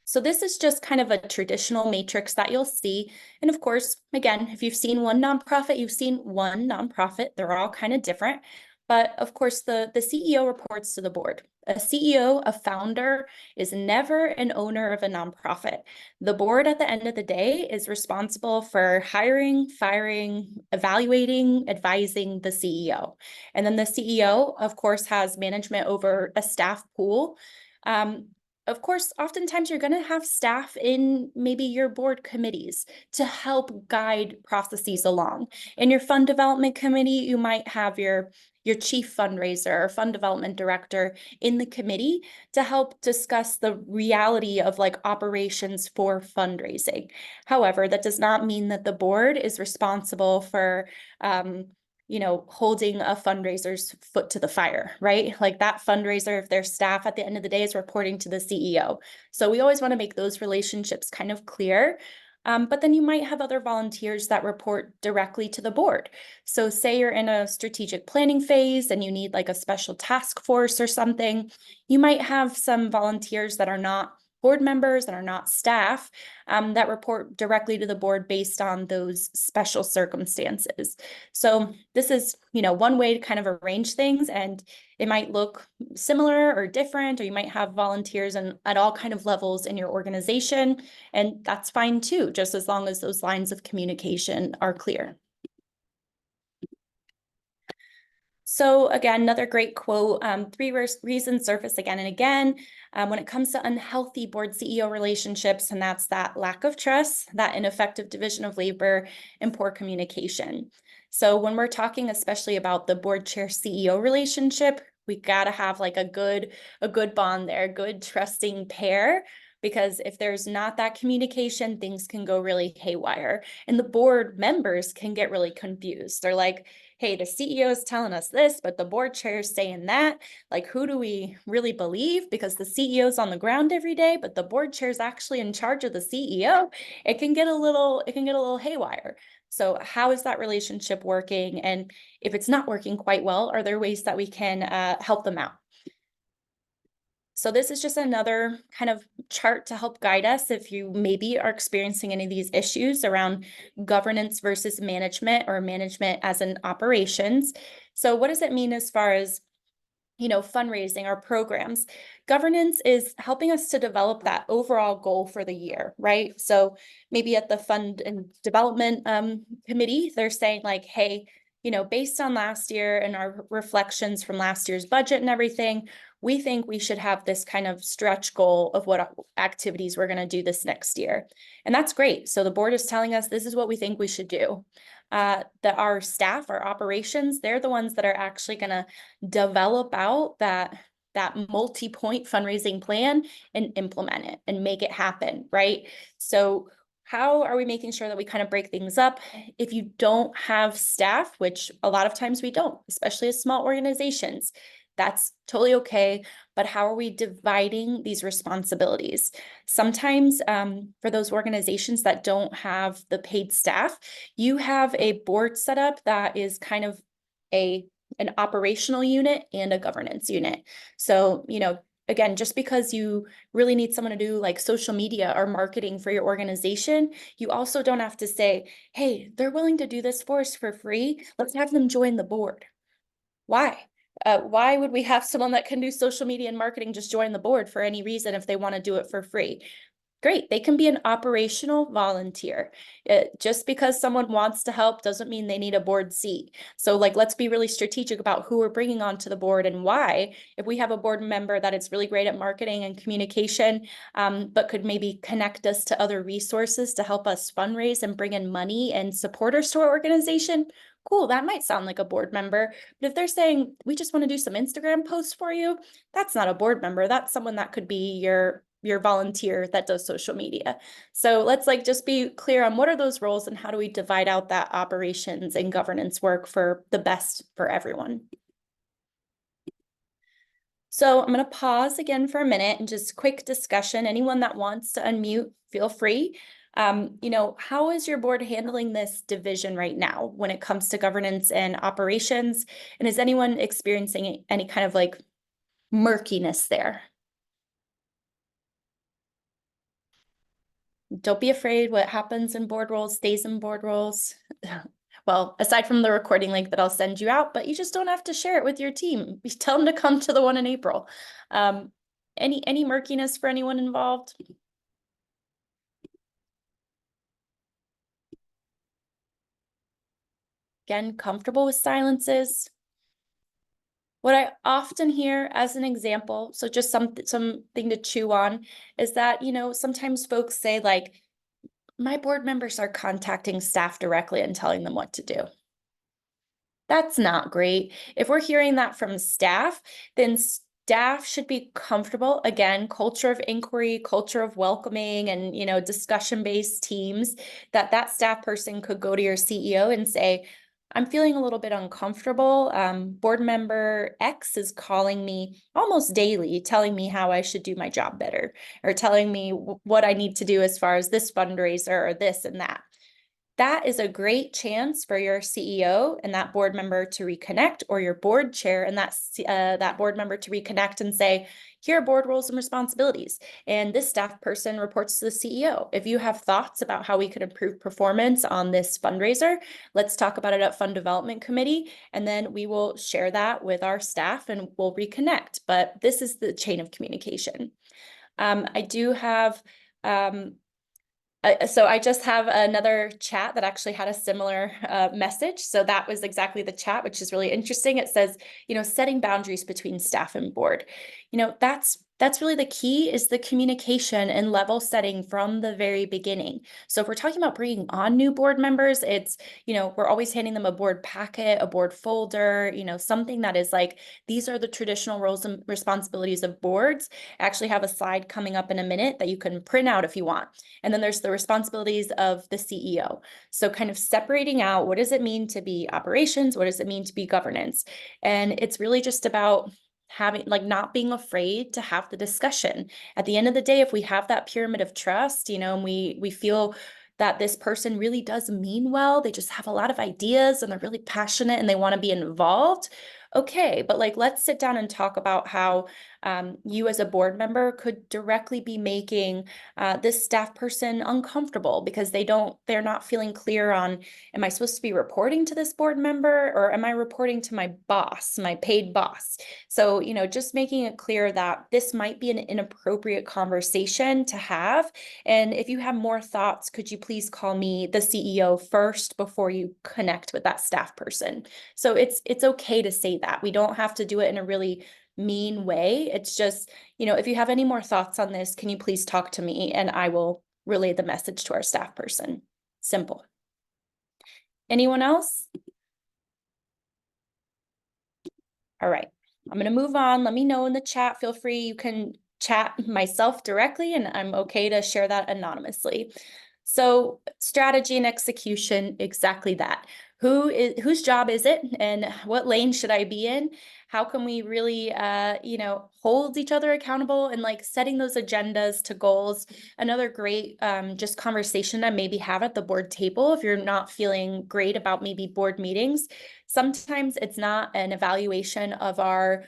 So this is just kind of a traditional matrix that you'll see. And of course, again, if you've seen one nonprofit, you've seen one nonprofit. They're all kind of different. But of course, the CEO reports to the board. A CEO, a founder, is never an owner of a nonprofit. The board at the end of the day is responsible for hiring, firing, evaluating, advising the CEO. And then the CEO, of course, has management over a staff pool. Of course, oftentimes you're going to have staff in maybe your board committees to help guide processes along. In your fund development committee, you might have your chief fundraiser or fund development director in the committee to help discuss the reality of like operations for fundraising. However, that does not mean that the board is responsible for holding a fundraiser's foot to the fire, right? Like that fundraiser, if their staff at the end of the day is reporting to the CEO. So we always want to make those relationships kind of clear. But then you might have other volunteers that report directly to the board. So say you're in a strategic planning phase and you need like a special task force or something, you might have some volunteers that are not board members that are not staff that report directly to the board based on those special circumstances. So this is, one way to kind of arrange things, and it might look similar or different, or you might have volunteers at all kind of levels in your organization, and that's fine too, just as long as those lines of communication are clear. So again, another great quote, three reasons surface again and again when it comes to unhealthy board CEO relationships, and that's that lack of trust, that ineffective division of labor, and poor communication. So when we're talking especially about the board chair CEO relationship, we got to have like a good bond there, good trusting pair. Because if there's not that communication, things can go really haywire. And the board members can get really confused. They're like, hey, the CEO is telling us this, but the board chair is saying that. Like, who do we really believe? Because the CEO is on the ground every day, but the board chair is actually in charge of the CEO. It can get a little haywire. So how is that relationship working? And if it's not working quite well, are there ways that we can help them out? So this is just another kind of chart to help guide us if you maybe are experiencing any of these issues around governance versus management or management as an operations. So what does it mean as far as fundraising or programs? Governance is helping us to develop that overall goal for the year, right? So maybe at the fund and development committee, they're saying like, hey, based on last year and our reflections from last year's budget and everything, we think we should have this kind of stretch goal of what activities we're going to do this next year. And that's great. So the board is telling us this is what we think we should do. That our staff, our operations, they're the ones that are actually going to develop out that multi-point fundraising plan and implement it and make it happen, right? So how are we making sure that we kind of break things up? If you don't have staff, which a lot of times we don't, especially as small organizations, that's totally okay. But how are we dividing these responsibilities? Sometimes for those organizations that don't have the paid staff, you have a board setup that is kind of an operational unit and a governance unit. So, again, just because you really need someone to do like social media or marketing for your organization, you also don't have to say, hey, they're willing to do this for us for free. Let's have them join the board. Why? Why would we have someone that can do social media and marketing just join the board for any reason if they want to do it for free? Great, they can be an operational volunteer. Just because someone wants to help doesn't mean they need a board seat. So like, let's be really strategic about who we're bringing onto the board and why. If we have a board member that is really great at marketing and communication, but could maybe connect us to other resources to help us fundraise and bring in money and supporters to our organization, cool, that might sound like a board member. But if they're saying, we just want to do some Instagram posts for you, that's not a board member. That's someone that could be your your volunteer that does social media. So let's like just be clear on what are those roles and how do we divide out that operations and governance work for the best for everyone. So I'm going to pause again for a minute and just quick discussion. Anyone that wants to unmute, feel free. How is your board handling this division right now when it comes to governance and operations? And is anyone experiencing any kind of like murkiness there? Don't be afraid. What happens in board roles stays in board roles. Well, aside from the recording link that I'll send you out, but you just don't have to share it with your team. You tell them to come to the one in April. Any murkiness for anyone involved? Again, comfortable with silences. What I often hear as an example, so just something to chew on, is that, sometimes folks say like, my board members are contacting staff directly and telling them what to do. That's not great. If we're hearing that from staff, then staff should be comfortable. Again, culture of inquiry, culture of welcoming, and discussion-based teams, that staff person could go to your CEO and say, I'm feeling a little bit uncomfortable. Board member X is calling me almost daily, telling me how I should do my job better, or telling me what I need to do as far as this fundraiser or this and that. That is a great chance for your CEO and that board member to reconnect, or your board chair and that board member to reconnect and say, here are board roles and responsibilities. And this staff person reports to the CEO. If you have thoughts about how we could improve performance on this fundraiser, let's talk about it at Fund Development Committee. And then we will share that with our staff and we'll reconnect. But this is the chain of communication. I do have so I just have another chat that actually had a similar message. So that was exactly the chat, which is really interesting. It says, setting boundaries between staff and board. That's really the key, is the communication and level setting from the very beginning. So if we're talking about bringing on new board members, it's, we're always handing them a board packet, a board folder, something that is like, these are the traditional roles and responsibilities of boards. I actually have a slide coming up in a minute that you can print out if you want. And then there's the responsibilities of the CEO. So kind of separating out, what does it mean to be operations? What does it mean to be governance? And it's really just about not being afraid to have the discussion. At the end of the day, if we have that pyramid of trust, and we feel that this person really does mean well, they just have a lot of ideas and they're really passionate and they want to be involved. Okay, but let's sit down and talk about how you as a board member could directly be making this staff person uncomfortable because they're not feeling clear on, am I supposed to be reporting to this board member or am I reporting to my boss, my paid boss? So, just making it clear that this might be an inappropriate conversation to have. And if you have more thoughts, could you please call me, the CEO, first before you connect with that staff person? So it's okay to say that. We don't have to do it in a really mean way. It's just, if you have any more thoughts on this, can you please talk to me and I will relay the message to our staff person. Simple. Anyone else? All right, I'm going to move on. Let me know in the chat. Feel free. You can chat myself directly and I'm okay to share that anonymously. So strategy and execution, exactly that. Whose job is it and what lane should I be in? How can we really, hold each other accountable and setting those agendas to goals? Another great just conversation to maybe have at the board table if you're not feeling great about maybe board meetings. Sometimes it's not an evaluation of our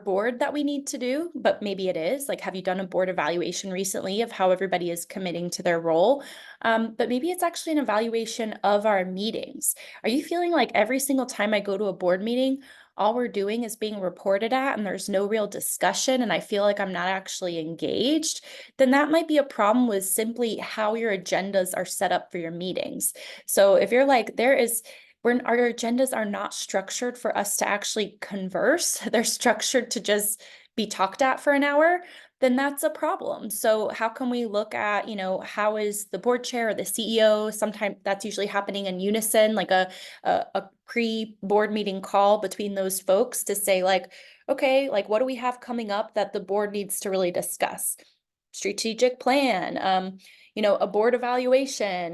board that we need to do, but maybe it is. Have you done a board evaluation recently of how everybody is committing to their role? But maybe it's actually an evaluation of our meetings. Are you feeling like every single time I go to a board meeting, all we're doing is being reported at and there's no real discussion and I feel like I'm not actually engaged? Then that might be a problem with simply how your agendas are set up for your meetings. So if you're like, our agendas are not structured for us to actually converse, they're structured to just be talked at for an hour, then that's a problem. So how can we look at, how is the board chair or the CEO, sometimes that's usually happening in unison, like a pre-board meeting call between those folks to say okay, what do we have coming up that the board needs to really discuss? strategic plan, a board evaluation,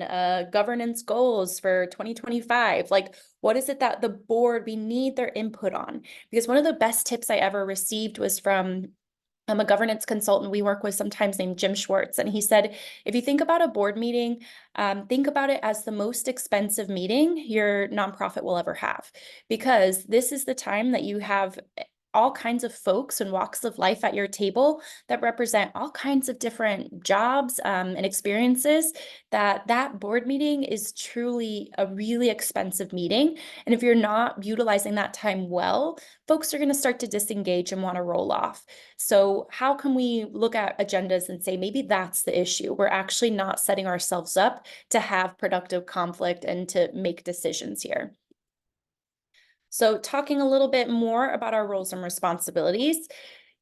governance goals for 2025. Like, what is it that the board, we need their input on? Because one of the best tips I ever received was from a governance consultant we work with sometimes named Jim Schwartz. And he said, if you think about a board meeting, think about it as the most expensive meeting your nonprofit will ever have, because this is the time that you have all kinds of folks and walks of life at your table that represent all kinds of different jobs and experiences, that board meeting is truly a really expensive meeting. And if you're not utilizing that time well, folks are going to start to disengage and want to roll off. So how can we look at agendas and say, maybe that's the issue? We're actually not setting ourselves up to have productive conflict and to make decisions here. So talking a little bit more about our roles and responsibilities,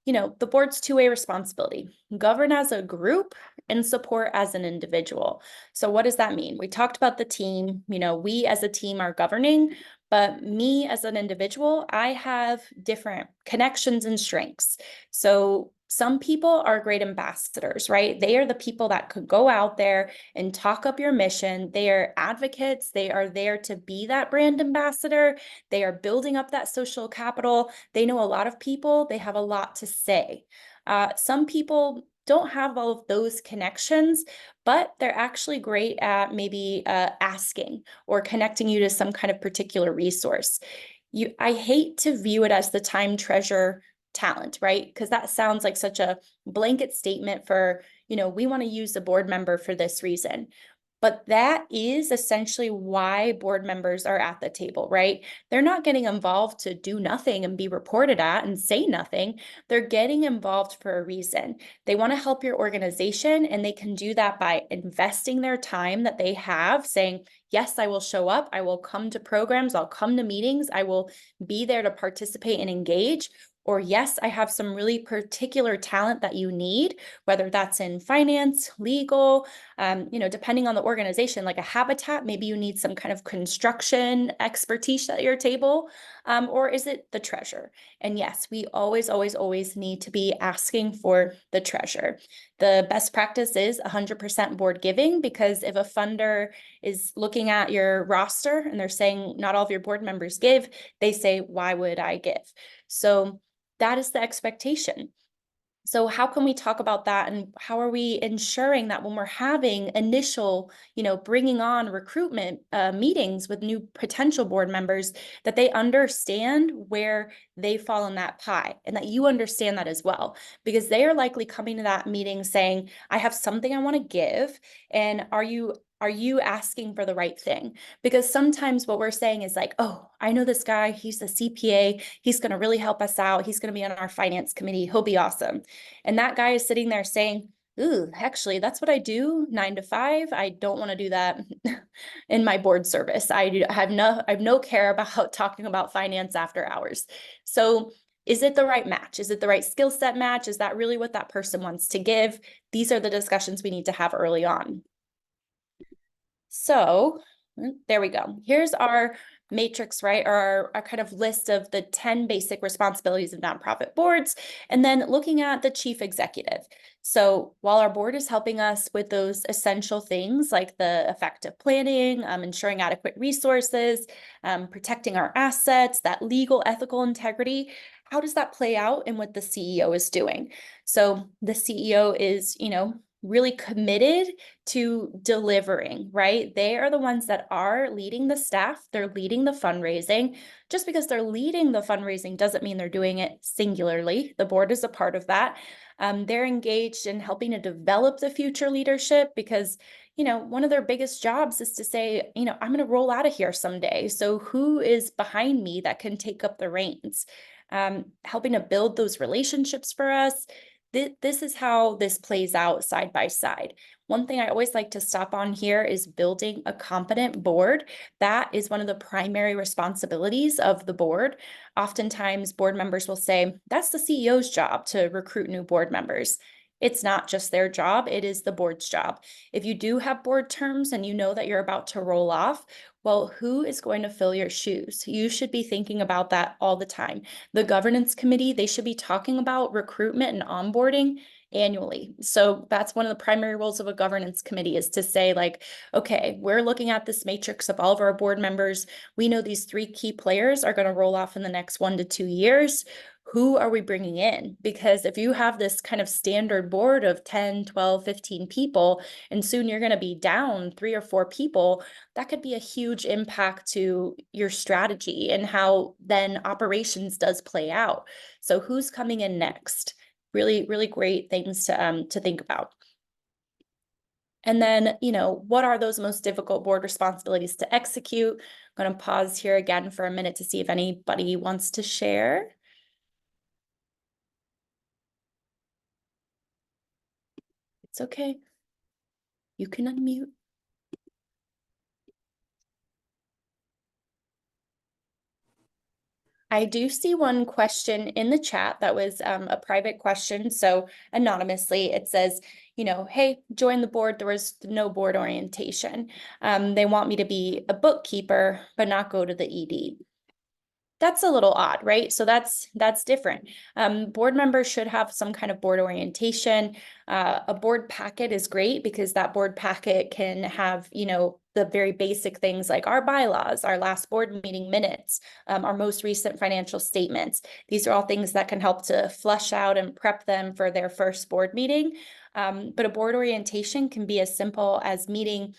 the board's two-way responsibility: govern as a group and support as an individual. So what does that mean? We talked about the team, we as a team are governing, but me as an individual, I have different connections and strengths. So some people are great ambassadors, right? They are the people that could go out there and talk up your mission. They are advocates. They are there to be that brand ambassador. They are building up that social capital. They know a lot of people. They have a lot to say. Some people don't have all of those connections, but they're actually great at maybe asking or connecting you to some kind of particular resource. I hate to view it as the time, treasure, talent, right? Because that sounds like such a blanket statement for, we want to use a board member for this reason. But that is essentially why board members are at the table, right? They're not getting involved to do nothing and be reported at and say nothing. They're getting involved for a reason. They want to help your organization, and they can do that by investing their time that they have, saying, yes, I will show up. I will come to programs. I'll come to meetings. I will be there to participate and engage. Or yes, I have some really particular talent that you need, whether that's in finance, legal, depending on the organization, like a habitat, maybe you need some kind of construction expertise at your table, or is it the treasure? And yes, we always, always, always need to be asking for the treasure. The best practice is 100% board giving, because if a funder is looking at your roster and they're saying not all of your board members give, they say, why would I give? So that is the expectation. So how can we talk about that, and how are we ensuring that when we're having initial, bringing on recruitment meetings with new potential board members, that they understand where they fall in that pie, and that you understand that as well, because they are likely coming to that meeting saying, I have something I want to give, and are you asking for the right thing? Because sometimes what we're saying is like, oh, I know this guy, he's a CPA, he's going to really help us out, he's going to be on our finance committee, he'll be awesome. And that guy is sitting there saying, ooh, actually, that's what I do 9 to 5. I don't want to do that in my board service. I have no care about talking about finance after hours. So is it the right match? Is it the right skill set match? Is that really what that person wants to give? These are the discussions we need to have early on. So there we go. Here's our matrix, right? Or our kind of list of the 10 basic responsibilities of nonprofit boards, and then looking at the chief executive. So while our board is helping us with those essential things like the effective planning, ensuring adequate resources, protecting our assets, that legal, ethical integrity, how does that play out in what the CEO is doing? So the CEO is, really committed to delivering, right? They are the ones that are leading the staff. They're leading the fundraising. Just because they're leading the fundraising doesn't mean they're doing it singularly. The board is a part of that. They're engaged in helping to develop the future leadership, because one of their biggest jobs is to say, I'm going to roll out of here someday. So who is behind me that can take up the reins? Helping to build those relationships for us. This is how this plays out side by side. One thing I always like to stop on here is building a competent board. That is one of the primary responsibilities of the board. Oftentimes, board members will say, that's the CEO's job to recruit new board members. It's not just their job, it is the board's job. If you do have board terms and you know that you're about to roll off, Well, who is going to fill your shoes? You should be thinking about that all the time. The governance committee, they should be talking about recruitment and onboarding annually. So that's one of the primary roles of a governance committee, is to say like, okay, we're looking at this matrix of all of our board members. We know these 3 key players are going to roll off in the next 1 to 2 years. Who are we bringing in? Because if you have this kind of standard board of 10, 12, 15 people, and soon you're going to be down 3 or 4 people, that could be a huge impact to your strategy and how then operations does play out. So who's coming in next? Really, really great things to think about. And then, what are those most difficult board responsibilities to execute? I'm going to pause here again for a minute to see if anybody wants to share. It's okay. You can unmute. I do see one question in the chat that was a private question. So anonymously, it says, hey, join the board. There was no board orientation. They want me to be a bookkeeper, but not go to the ED. That's a little odd, right? So that's different. Board members should have some kind of board orientation. A board packet is great because that board packet can have, the very basic things like our bylaws, our last board meeting minutes, our most recent financial statements. These are all things that can help to flush out and prep them for their first board meeting. But a board orientation can be as simple as meeting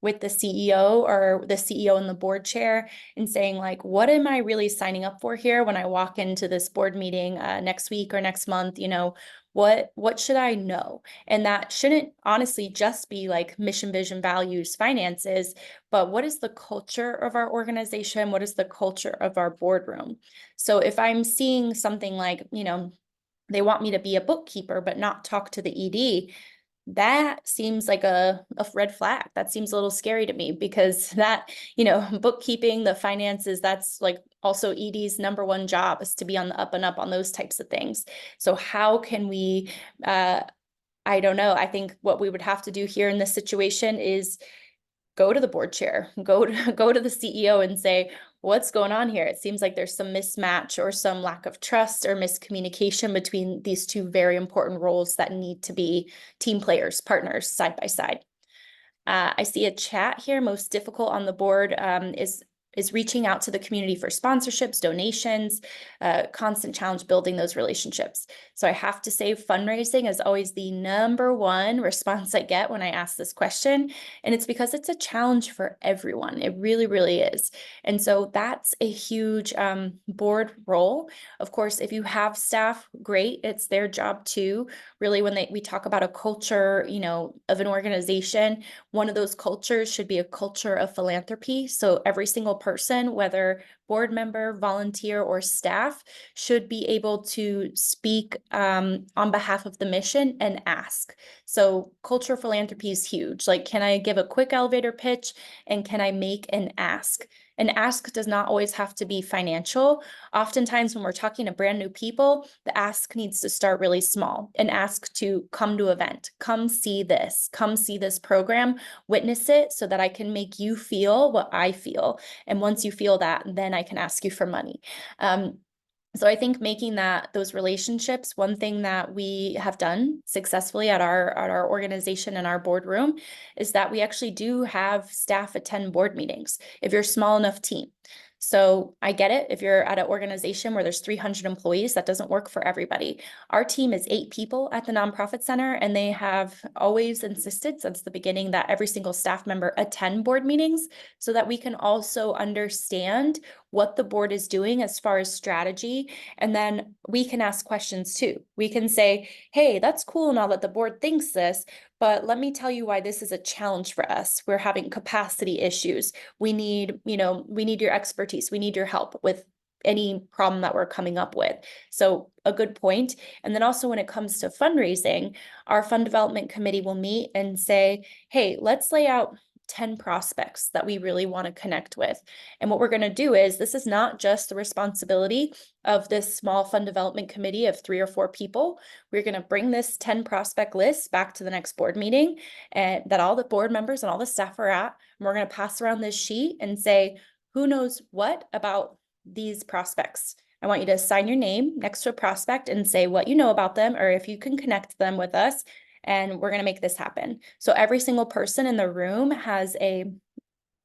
with the CEO or the CEO and the board chair and saying like, what am I really signing up for here when I walk into this board meeting next week or next month? What should I know? And that shouldn't honestly just be like mission, vision, values, finances, but what is the culture of our organization? What is the culture of our boardroom? So if I'm seeing something like, they want me to be a bookkeeper, but not talk to the ED, that seems like a red flag. That seems a little scary to me because that, bookkeeping, the finances, that's like also ED's #1 job, is to be on the up and up on those types of things. So how can we, I don't know. I think what we would have to do here in this situation is go to the board chair, go to the CEO and say, what's going on here? It seems like there's some mismatch or some lack of trust or miscommunication between these 2 very important roles that need to be team players, partners, side by side. I see a chat here. Most difficult on the board is reaching out to the community for sponsorships, donations, constant challenge building those relationships. So I have to say fundraising is always the #1 response I get when I ask this question. And it's because it's a challenge for everyone. It really, really is. And so that's a huge board role. Of course, if you have staff, great. It's their job too. Really, when we talk about a culture, of an organization, one of those cultures should be a culture of philanthropy. So every single person, whether board member, volunteer, or staff, should be able to speak on behalf of the mission and ask. So culture philanthropy is huge. Like, can I give a quick elevator pitch and can I make an ask? An ask does not always have to be financial. Oftentimes when we're talking to brand new people, the ask needs to start really small. An ask to come to event, come see this program, witness it so that I can make you feel what I feel. And once you feel that, then I can ask you for money. So I think making those relationships, one thing that we have done successfully at our organization and our boardroom is that we actually do have staff attend board meetings if you're a small enough team. So I get it. If you're at an organization where there's 300 employees, that doesn't work for everybody. Our team is 8 people at the Nonprofit Center, and they have always insisted since the beginning that every single staff member attend board meetings so that we can also understand what the board is doing as far as strategy. And then we can ask questions too. We can say, hey, that's cool now that the board thinks this, but let me tell you why this is a challenge for us. We're having capacity issues. We need your expertise. We need your help with any problem that we're coming up with. So a good point. And then also when it comes to fundraising, our fund development committee will meet and say, hey, let's lay out 10 prospects that we really want to connect with. And what we're going to do is, this is not just the responsibility of this small fund development committee of 3 or 4 people. We're going to bring this 10 prospect list back to the next board meeting, and that all the board members and all the staff are at. And we're going to pass around this sheet and say, who knows what about these prospects? I want you to sign your name next to a prospect and say what you know about them, or if you can connect them with us, and we're going to make this happen. So every single person in the room has a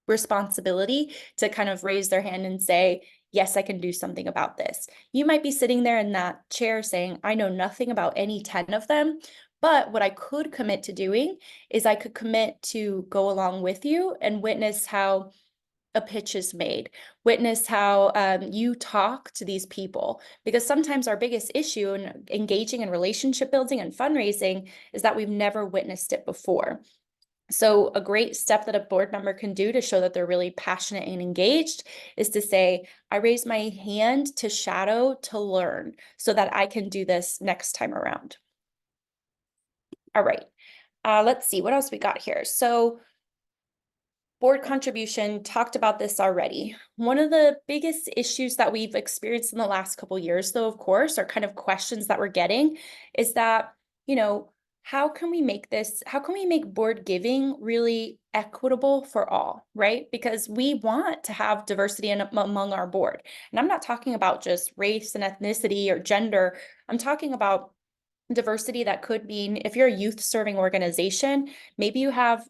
responsibility to kind of raise their hand and say, yes, I can do something about this. You might be sitting there in that chair saying, I know nothing about any 10 of them, but what I could commit to doing is I could commit to go along with you and witness how a pitch is made, witness how you talk to these people, because sometimes our biggest issue in engaging in relationship building and fundraising is that we've never witnessed it before. So a great step that a board member can do to show that they're really passionate and engaged is to say, I raise my hand to shadow to learn so that I can do this next time around. All right, let's see what else we got here. So board contribution, talked about this already. One of the biggest issues that we've experienced in the last couple of years, though, of course, are kind of questions that we're getting, is that, how can we make board giving really equitable for all, right? Because we want to have diversity among our board. And I'm not talking about just race and ethnicity or gender. I'm talking about diversity that could mean, if you're a youth serving organization, maybe you have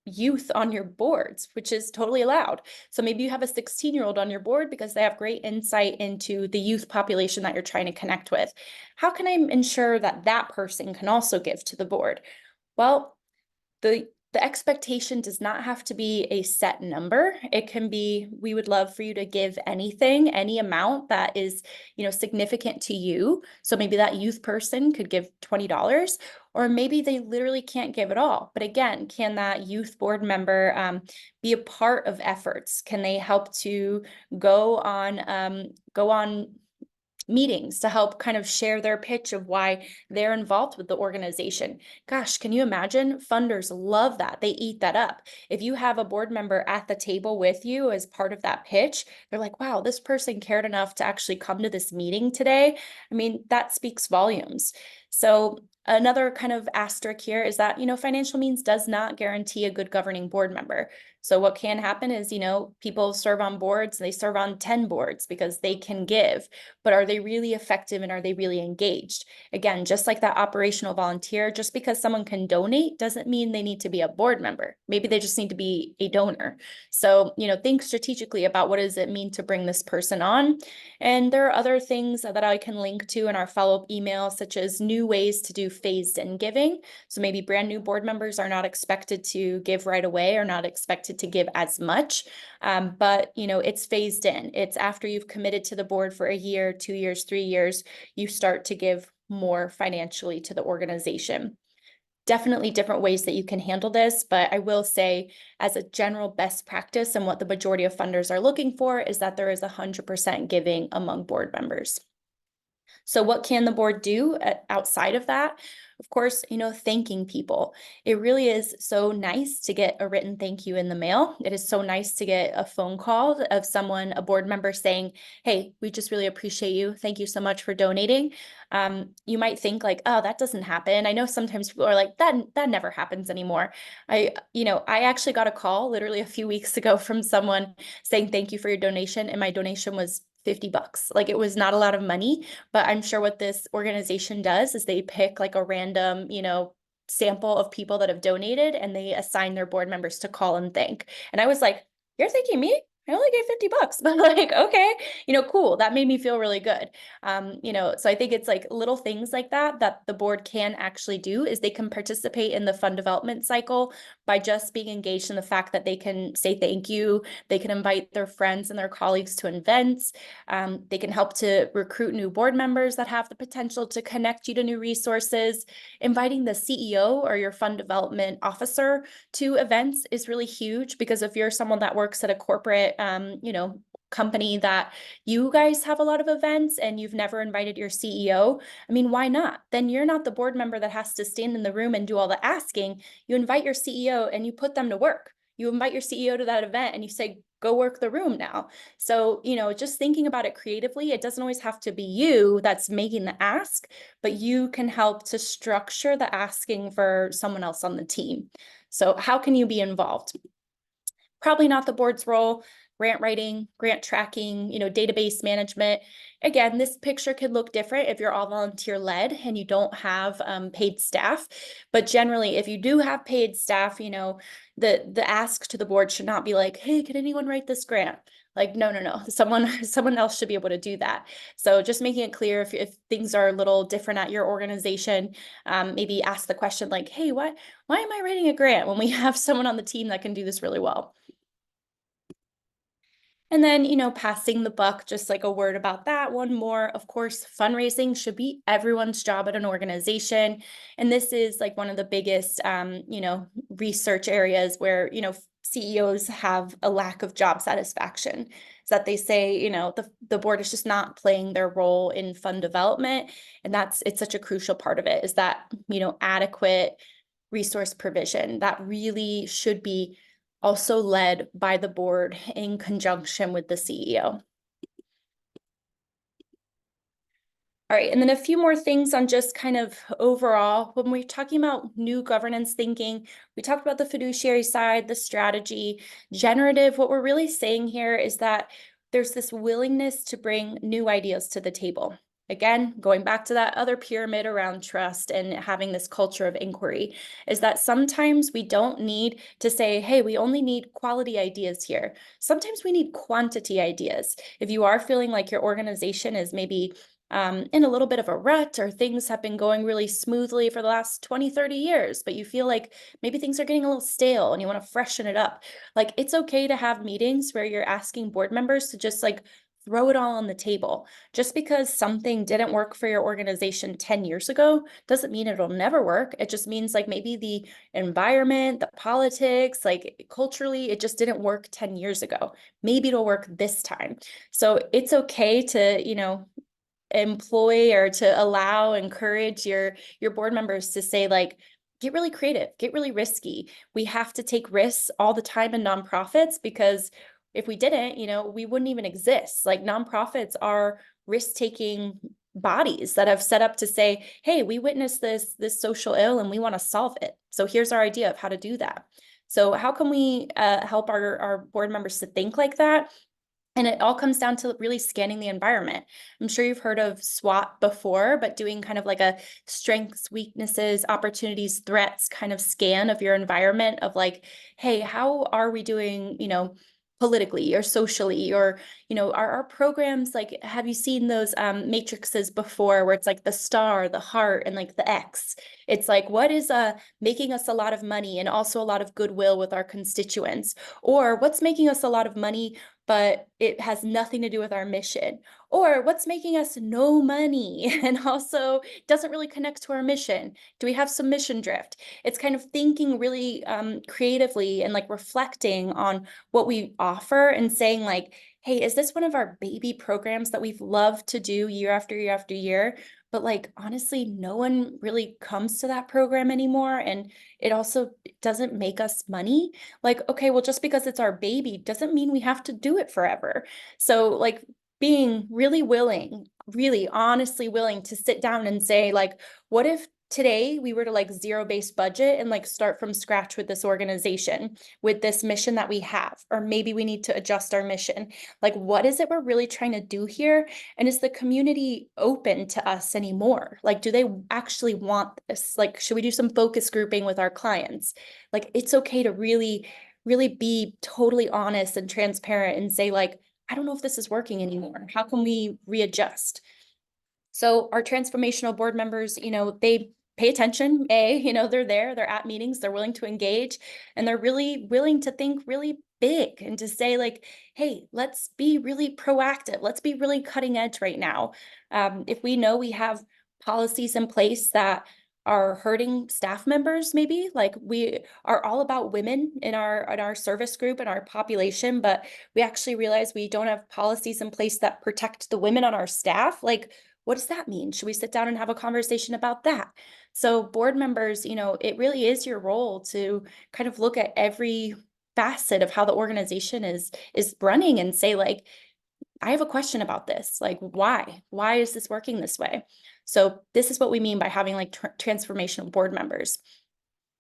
youth on your boards, which is totally allowed. So maybe you have a 16-year-old on your board because they have great insight into the youth population that you're trying to connect with. How can I ensure that that person can also give to the board? Well, the expectation does not have to be a set number. It can be, we would love for you to give anything, any amount that is, significant to you. So maybe that youth person could give $20, or maybe they literally can't give it all. But again, can that youth board member be a part of efforts? Can they help to go on meetings to help kind of share their pitch of why they're involved with the organization? Gosh, can you imagine? Funders love that. They eat that up. If you have a board member at the table with you as part of that pitch, they're like, wow, this person cared enough to actually come to this meeting today. I mean, that speaks volumes. So another kind of asterisk here is that, financial means does not guarantee a good governing board member. So what can happen is, people serve on boards, they serve on 10 boards because they can give, but are they really effective and are they really engaged? Again, just like that operational volunteer, just because someone can donate doesn't mean they need to be a board member. Maybe they just need to be a donor. So, think strategically about what does it mean to bring this person on. And there are other things that I can link to in our follow-up email, such as new ways to do phased in giving. So maybe brand new board members are not expected to give right away or not expected to give as much, but it's phased in. It's after you've committed to the board for a year, 2 years, 3 years, you start to give more financially to the organization. Definitely different ways that you can handle this, but I will say, as a general best practice and what the majority of funders are looking for, is that there is 100% giving among board members. So what can the board do outside of that? Of course, thanking people. It really is so nice to get a written thank you in the mail. It is so nice to get a phone call of someone, a board member, saying, hey, we just really appreciate you. Thank you so much for donating. You might think like, oh, that doesn't happen. I know sometimes people are like, that never happens anymore. I actually got a call literally a few weeks ago from someone saying, thank you for your donation. And my donation was $50. Like, it was not a lot of money, but I'm sure what this organization does is they pick like a random, sample of people that have donated, and they assign their board members to call and thank. And I was like, you're thanking me? I only gave $50, but like, okay, cool. That made me feel really good. So I think it's like little things like that the board can actually do, is they can participate in the fund development cycle by just being engaged in the fact that they can say thank you. They can invite their friends and their colleagues to events. They can help to recruit new board members that have the potential to connect you to new resources. Inviting the CEO or your fund development officer to events is really huge, because if you're someone that works at a corporate company that you guys have a lot of events and you've never invited your CEO, I mean, why not? Then you're not the board member that has to stand in the room and do all the asking. You invite your CEO and you put them to work. you invite your CEO to that event and you say, go work the room now. So, just thinking about it creatively, it doesn't always have to be you that's making the ask, but you can help to structure the asking for someone else on the team. So how can you be involved? Probably not the board's role. Grant writing, grant tracking, database management. Again, this picture could look different if you're all volunteer led and you don't have paid staff. But generally, if you do have paid staff, the ask to the board should not be like, hey, can anyone write this grant? Like, no. Someone else should be able to do that. So just making it clear if things are a little different at your organization, maybe ask the question like, hey, why am I writing a grant when we have someone on the team that can do this really well? And then, passing the buck, just like a word about that. One more, of course, fundraising should be everyone's job at an organization. And this is like one of the biggest, research areas where, CEOs have a lack of job satisfaction. Is that they say, the board is just not playing their role in fund development. And it's such a crucial part of it is that, adequate resource provision that really should be also led by the board in conjunction with the CEO. All right, and then a few more things on just kind of overall, when we're talking about new governance thinking, we talked about the fiduciary side, the strategy, generative. What we're really saying here is that there's this willingness to bring new ideas to the table. Again, going back to that other pyramid around trust and having this culture of inquiry, is that sometimes we don't need to say, hey, we only need quality ideas here. Sometimes we need quantity ideas. If you are feeling like your organization is maybe in a little bit of a rut or things have been going really smoothly for the last 20, 30 years, but you feel like maybe things are getting a little stale and you want to freshen it up. Like it's okay to have meetings where you're asking board members to just like throw it all on the table. Just because something didn't work for your organization 10 years ago doesn't mean it'll never work. It just means like maybe the environment, the politics, like culturally, it just didn't work 10 years ago. Maybe it'll work this time. So it's okay to, employ or to encourage your board members to say like, get really creative, get really risky. We have to take risks all the time in nonprofits because if we didn't, we wouldn't even exist. Like nonprofits are risk-taking bodies that have set up to say, hey, we witnessed this social ill and we want to solve it. So here's our idea of how to do that. So how can we help our board members to think like that? And it all comes down to really scanning the environment. I'm sure you've heard of SWOT before, but doing kind of like a strengths, weaknesses, opportunities, threats kind of scan of your environment of like, hey, how are we doing, politically or socially, or, are our programs like, have you seen those matrices before where it's like the star, the heart, and like the X? It's like, what is making us a lot of money and also a lot of goodwill with our constituents? Or what's making us a lot of money but it has nothing to do with our mission? Or what's making us no money and also doesn't really connect to our mission? Do we have some mission drift? It's kind of thinking really creatively and like reflecting on what we offer and saying like, hey, is this one of our baby programs that we've loved to do year after year after year? But like, honestly, no one really comes to that program anymore. And it also doesn't make us money. Like, okay, well, just because it's our baby doesn't mean we have to do it forever. So like being really willing, really honestly willing to sit down and say like, what if today we were to like zero-based budget and like start from scratch with this organization, with this mission that we have, or maybe we need to adjust our mission. Like, what is it we're really trying to do here? And is the community open to us anymore? Like, do they actually want this? Like, should we do some focus grouping with our clients? Like, it's okay to really, really be totally honest and transparent and say like, I don't know if this is working anymore. How can we readjust? So our transformational board members, they pay attention. They're there, they're at meetings, they're willing to engage, and they're really willing to think really big and to say like, hey, let's be really proactive. Let's be really cutting edge right now. If we know we have policies in place that are hurting staff members, maybe like we are all about women in our service group and our population, but we actually realize we don't have policies in place that protect the women on our staff. Like, what does that mean? Should we sit down and have a conversation about that? So board members, it really is your role to kind of look at every facet of how the organization is running and say like, I have a question about this. Like, why is this working this way? So this is what we mean by having like transformational board members.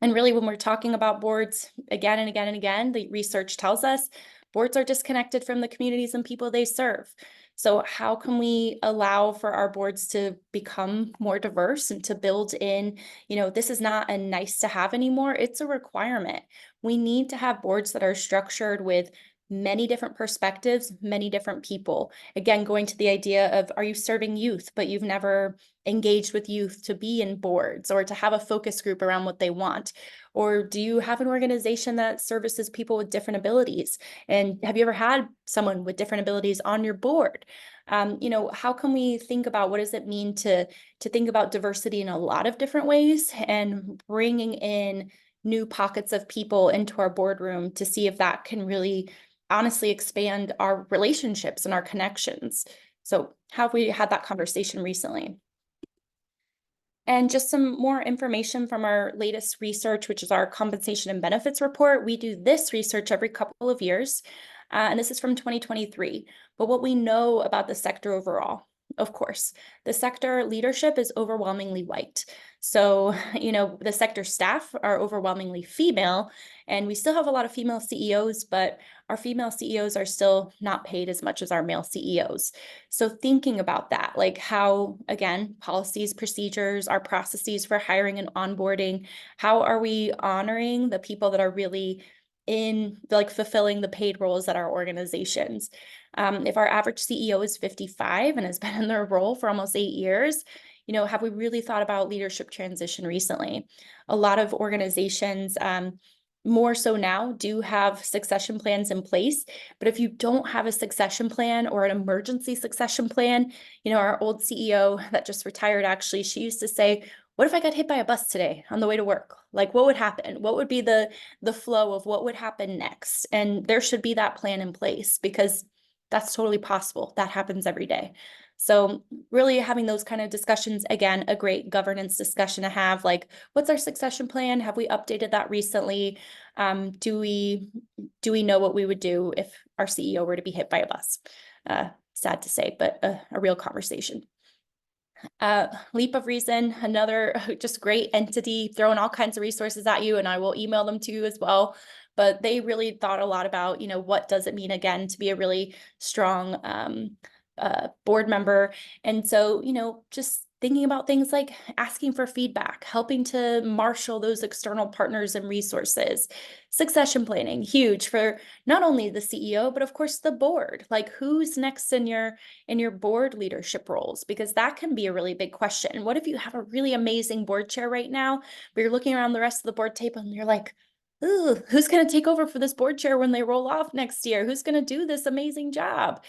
And really, when we're talking about boards again and again and again, the research tells us boards are disconnected from the communities and people they serve. So how can we allow for our boards to become more diverse and to build in, this is not a nice to have anymore, it's a requirement. We need to have boards that are structured with many different perspectives, many different people. Again, going to the idea of, are you serving youth, but you've never engaged with youth to be in boards or to have a focus group around what they want? Or do you have an organization that services people with different abilities? And have you ever had someone with different abilities on your board? How can we think about what does it mean to think about diversity in a lot of different ways and bringing in new pockets of people into our boardroom to see if that can really honestly expand our relationships and our connections. So have we had that conversation recently? And just some more information from our latest research, which is our compensation and benefits report. We do this research every couple of years, and this is from 2023. But what we know about the sector overall, of course, the sector leadership is overwhelmingly white. So, the sector staff are overwhelmingly female, and we still have a lot of female CEOs, but our female CEOs are still not paid as much as our male CEOs. So thinking about that, like how, again, policies, procedures, our processes for hiring and onboarding, how are we honoring the people that are really in like fulfilling the paid roles at our organizations? If our average CEO is 55 and has been in their role for almost 8 years, have we really thought about leadership transition recently? A lot of organizations, more so now, do have succession plans in place. But if you don't have a succession plan or an emergency succession plan, our old CEO that just retired, actually, she used to say, what if I got hit by a bus today on the way to work? Like, what would happen? What would be the flow of what would happen next? And there should be that plan in place because that's totally possible. That happens every day. So really having those kind of discussions, again, a great governance discussion to have, like, what's our succession plan? Have we updated that recently? Do we know what we would do if our CEO were to be hit by a bus? Sad to say, but a real conversation. Leap of Reason, another just great entity, throwing all kinds of resources at you, and I will email them to you as well. But they really thought a lot about, what does it mean, again, to be a really strong board member. And so, just thinking about things like asking for feedback, helping to marshal those external partners and resources, succession planning, huge for not only the CEO, but of course the board. Like, who's next in your board leadership roles? Because that can be a really big question. What if you have a really amazing board chair right now, but you're looking around the rest of the board table and you're like, ooh, who's going to take over for this board chair when they roll off next year? Who's going to do this amazing job?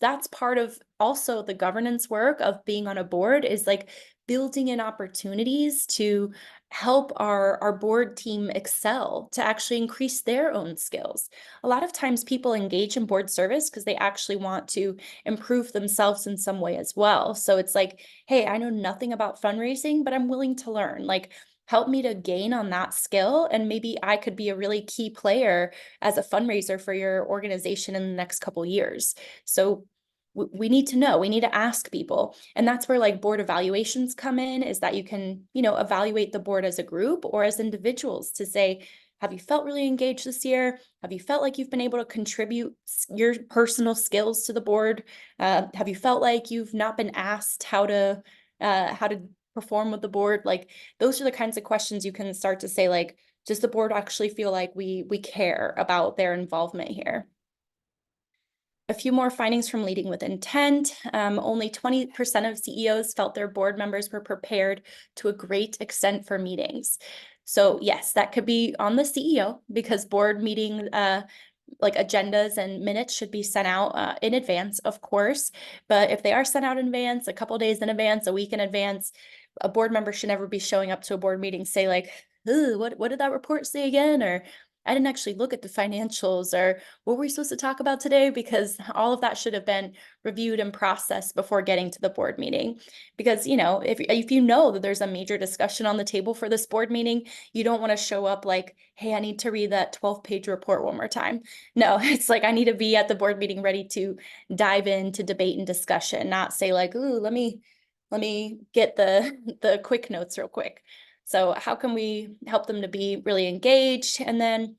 That's part of also the governance work of being on a board, is like building in opportunities to help our board team excel, to actually increase their own skills. A lot of times people engage in board service because they actually want to improve themselves in some way as well. So it's like, hey, I know nothing about fundraising, but I'm willing to learn. Like, help me to gain on that skill, and maybe I could be a really key player as a fundraiser for your organization in the next couple years. So we need to know, we need to ask people. And that's where like board evaluations come in, is that you can, evaluate the board as a group or as individuals to say, have you felt really engaged this year? Have you felt like you've been able to contribute your personal skills to the board? Have you felt like you've not been asked how to perform with the board? Like, those are the kinds of questions you can start to say, like, does the board actually feel like we care about their involvement here? A few more findings from Leading with Intent. Only 20% of CEOs felt their board members were prepared to a great extent for meetings. So yes, that could be on the CEO, because board meeting like agendas and minutes should be sent out in advance, of course. But if they are sent out in advance, a couple days in advance, a week in advance, a board member should never be showing up to a board meeting say like, ooh, what did that report say again? Or I didn't actually look at the financials, or what were we supposed to talk about today? Because all of that should have been reviewed and processed before getting to the board meeting. Because, if you know that there's a major discussion on the table for this board meeting, you don't want to show up like, hey, I need to read that 12-page report one more time. No, it's like I need to be at the board meeting ready to dive into debate and discussion, not say like, ooh, let me get the quick notes real quick. So how can we help them to be really engaged? And then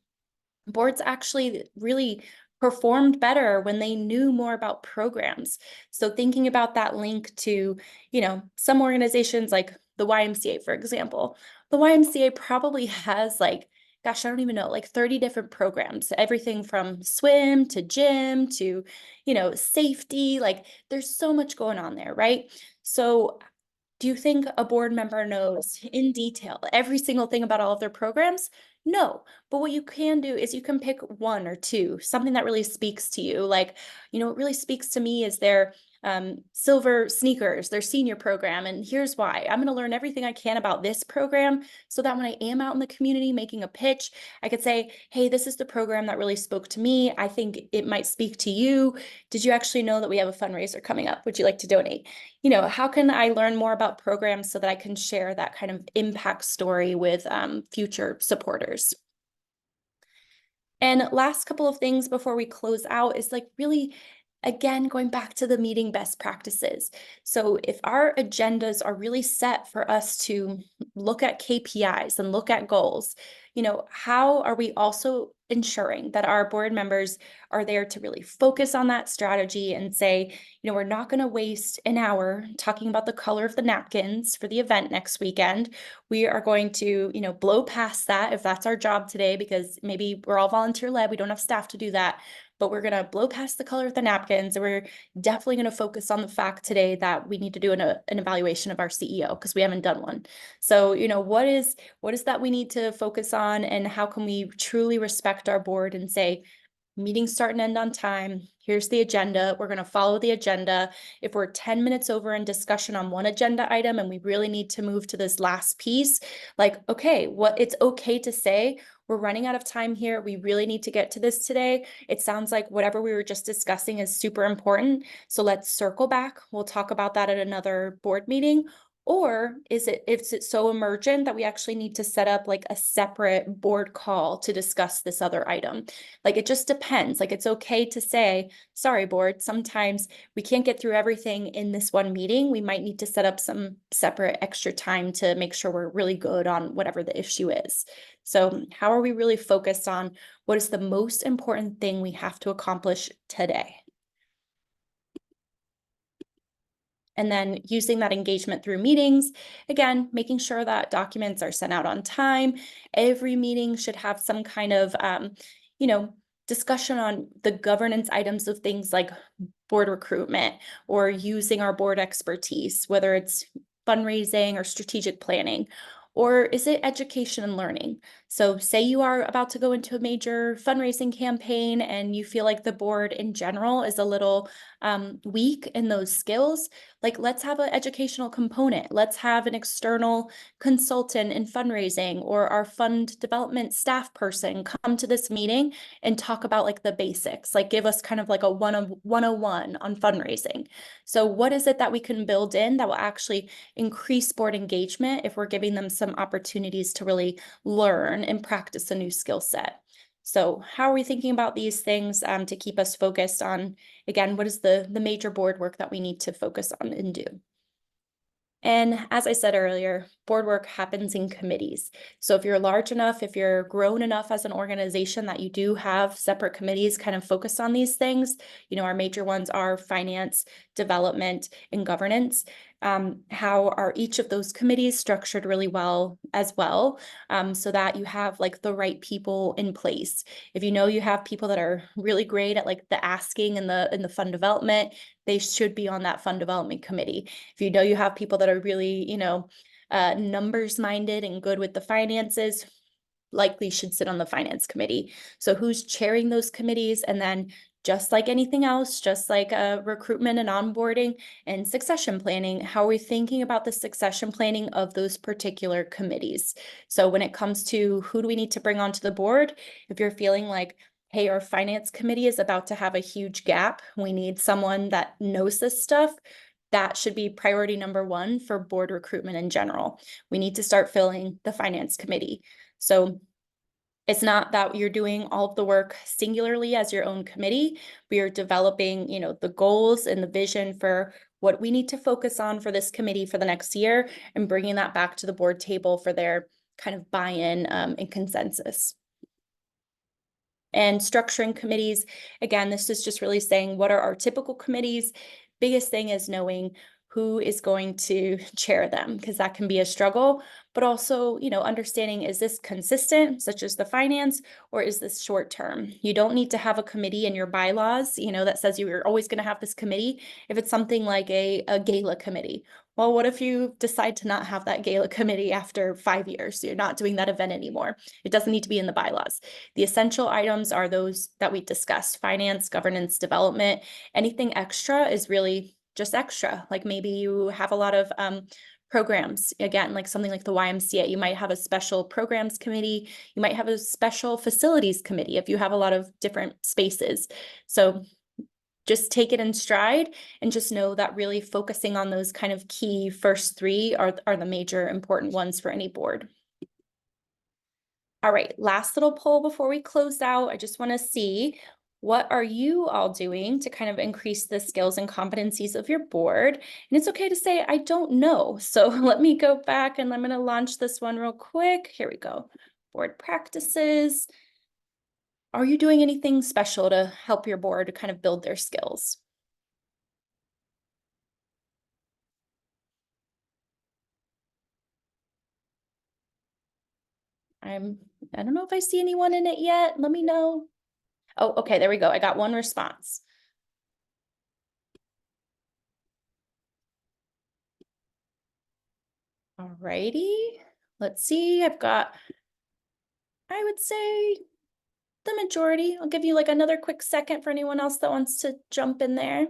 boards actually really performed better when they knew more about programs. So thinking about that link to, some organizations like the YMCA, for example, the YMCA probably has like, gosh, I don't even know, like 30 different programs, everything from swim to gym to, safety. Like there's so much going on there, right? So do you think a board member knows in detail every single thing about all of their programs? No, but what you can do is you can pick one or two, something that really speaks to you. Like, what really speaks to me is their silver sneakers, their senior program. And here's why. I'm going to learn everything I can about this program so that when I am out in the community making a pitch, I could say, hey, this is the program that really spoke to me. I think it might speak to you. Did you actually know that we have a fundraiser coming up? Would you like to donate? How can I learn more about programs so that I can share that kind of impact story with future supporters? And last couple of things before we close out is like really, again, going back to the meeting best practices. So if our agendas are really set for us to look at KPIs and look at goals, how are we also ensuring that our board members are there to really focus on that strategy and say, we're not going to waste an hour talking about the color of the napkins for the event next weekend. We are going to, blow past that if that's our job today, because maybe we're all volunteer led. We don't have staff to do that, but we're going to blow past the color of the napkins. And we're definitely going to focus on the fact today that we need to do an evaluation of our CEO because we haven't done one. So, what is that we need to focus on, and how can we truly respect our board and say, meetings start and end on time. Here's the agenda. We're going to follow the agenda. If we're 10 minutes over in discussion on one agenda item and we really need to move to this last piece, like, okay, it's okay to say, we're running out of time here. We really need to get to this today. It sounds like whatever we were just discussing is super important. So let's circle back. We'll talk about that at another board meeting. Or is it so emergent that we actually need to set up like a separate board call to discuss this other item? Like, it just depends. Like, it's okay to say, sorry, board, sometimes we can't get through everything in this one meeting. We might need to set up some separate extra time to make sure we're really good on whatever the issue is. So how are we really focused on what is the most important thing we have to accomplish today? And then using that engagement through meetings, again, making sure that documents are sent out on time. Every meeting should have some kind of, discussion on the governance items of things like board recruitment or using our board expertise, whether it's fundraising or strategic planning. Or is it education and learning? So say you are about to go into a major fundraising campaign and you feel like the board in general is a little weak in those skills, like let's have an educational component. Let's have an external consultant in fundraising or our fund development staff person come to this meeting and talk about like the basics, like give us kind of like a 101 on fundraising. So what is it that we can build in that will actually increase board engagement if we're giving them some opportunities to really learn and practice a new skill set? So how are we thinking about these things to keep us focused on, again, what is the major board work that we need to focus on and do? And as I said earlier, board work happens in committees. So if you're large enough, if you're grown enough as an organization that you do have separate committees kind of focused on these things, our major ones are finance, development, and governance. How are each of those committees structured really well as well, so that you have like the right people in place. If you have people that are really great at like the asking and the fund development, they should be on that fund development committee. If you have people that are really, numbers minded and good with the finances, likely should sit on the finance committee. So who's chairing those committees? And then just like anything else, just like recruitment and onboarding and succession planning, how are we thinking about the succession planning of those particular committees? So when it comes to who do we need to bring onto the board, if you're feeling like, hey, our finance committee is about to have a huge gap, we need someone that knows this stuff, that should be priority number one for board recruitment in general. We need to start filling the finance committee. So it's not that you're doing all of the work singularly as your own committee. We are developing, the goals and the vision for what we need to focus on for this committee for the next year and bringing that back to the board table for their kind of buy-in and consensus. And structuring committees, again, this is just really saying what are our typical committees. Biggest thing is knowing who is going to chair them, because that can be a struggle, but also, understanding, is this consistent, such as the finance, or is this short term? You don't need to have a committee in your bylaws, that says you're always going to have this committee. If it's something like a gala committee, well, what if you decide to not have that gala committee after 5 years? So you're not doing that event anymore. It doesn't need to be in the bylaws. The essential items are those that we discussed: finance, governance, development. Anything extra is really just extra. Like maybe you have a lot of programs, again, like something like the YMCA, you might have a special programs committee, you might have a special facilities committee if you have a lot of different spaces. So just take it in stride and just know that really focusing on those kind of key first three are the major important ones for any board. All right, last little poll before we close out. I just want to see, what are you all doing to kind of increase the skills and competencies of your board? And it's okay to say, I don't know. So let me go back and I'm going to launch this one real quick. Here we go. Board practices. Are you doing anything special to help your board to kind of build their skills? I don't know if I see anyone in it yet. Let me know. Oh, okay, there we go. I got one response. All righty. Let's see. I've got, I would say, the majority. I'll give you like another quick second for anyone else that wants to jump in there.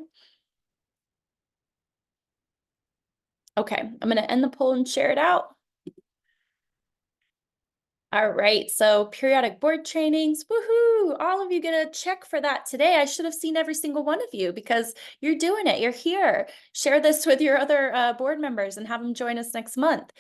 Okay, I'm going to end the poll and share it out. All right, so periodic board trainings, woohoo! All of you get a check for that today. I should have seen every single one of you because you're doing it. You're here. Share this with your other board members and have them join us next month.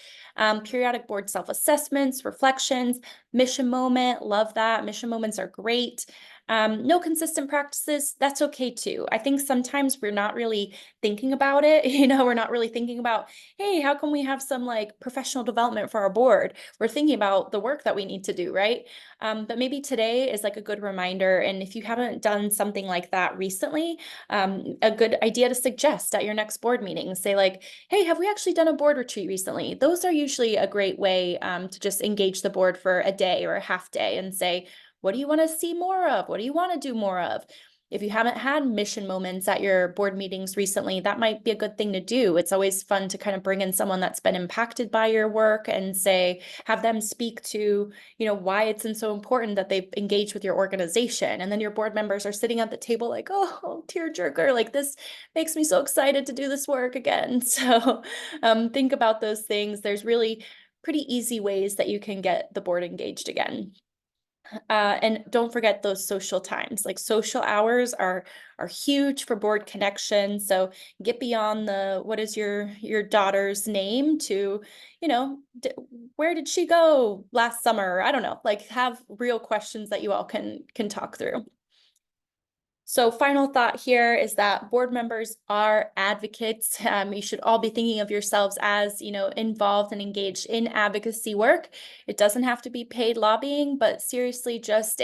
Periodic board self-assessments, reflections, mission moment, love that. Mission moments are great. No consistent practices, that's okay too. I think sometimes we're not really thinking about it. We're not really thinking about, hey, how can we have some like professional development for our board? We're thinking about the work that we need to do, right? But maybe today is like a good reminder. And if you haven't done something like that recently, a good idea to suggest at your next board meeting, say like, hey, have we actually done a board retreat recently? Those are usually a great way to just engage the board for a day or a half day and say, what do you want to see more of? What do you want to do more of? If you haven't had mission moments at your board meetings recently, that might be a good thing to do. It's always fun to kind of bring in someone that's been impacted by your work and say, have them speak to, why it's so important that they've engaged with your organization. And then your board members are sitting at the table like, oh, tearjerker, like this makes me so excited to do this work again. So think about those things. There's really pretty easy ways that you can get the board engaged again. And don't forget those social times. Like social hours are huge for board connection. So get beyond the what is your daughter's name to, where did she go last summer? I don't know. Like have real questions that you all can talk through. So final thought here is that board members are advocates. You should all be thinking of yourselves as, involved and engaged in advocacy work. It doesn't have to be paid lobbying, but seriously just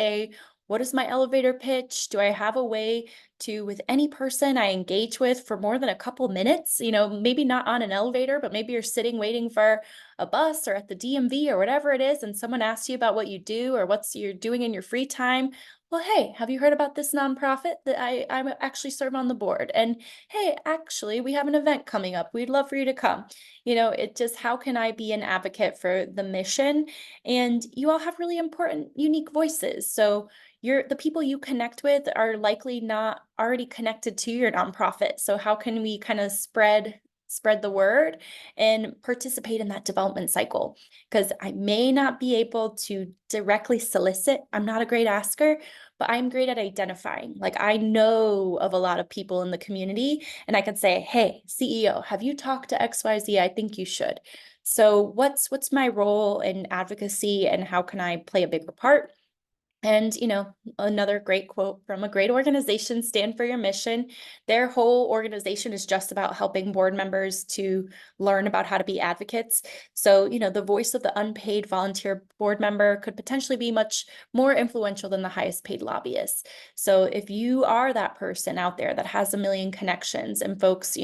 what is my elevator pitch? Do I have a way to, with any person I engage with for more than a couple minutes, maybe not on an elevator, but maybe you're sitting waiting for a bus or at the DMV or whatever it is, and someone asks you about what you do or what you're doing in your free time. well, hey, have you heard about this nonprofit that I actually serve on the board? And hey, actually, we have an event coming up. We'd love for you to come. It just, how can I be an advocate for the mission? And you all have really important, unique voices. So the people you connect with are likely not already connected to your nonprofit. So how can we kind of spread the word and participate in that development cycle? Because I may not be able to directly solicit. I'm not a great asker, but I'm great at identifying. Like, I know of a lot of people in the community, and I can say, hey, CEO, have you talked to XYZ? I think you should. So what's my role in advocacy, and how can I play a bigger part? And, another great quote from a great organization, Stand for Your Mission. Their whole organization is just about helping board members to learn about how to be advocates. So, the voice of the unpaid volunteer board member could potentially be much more influential than the highest paid lobbyist. So if you are that person out there that has a million connections, and folks,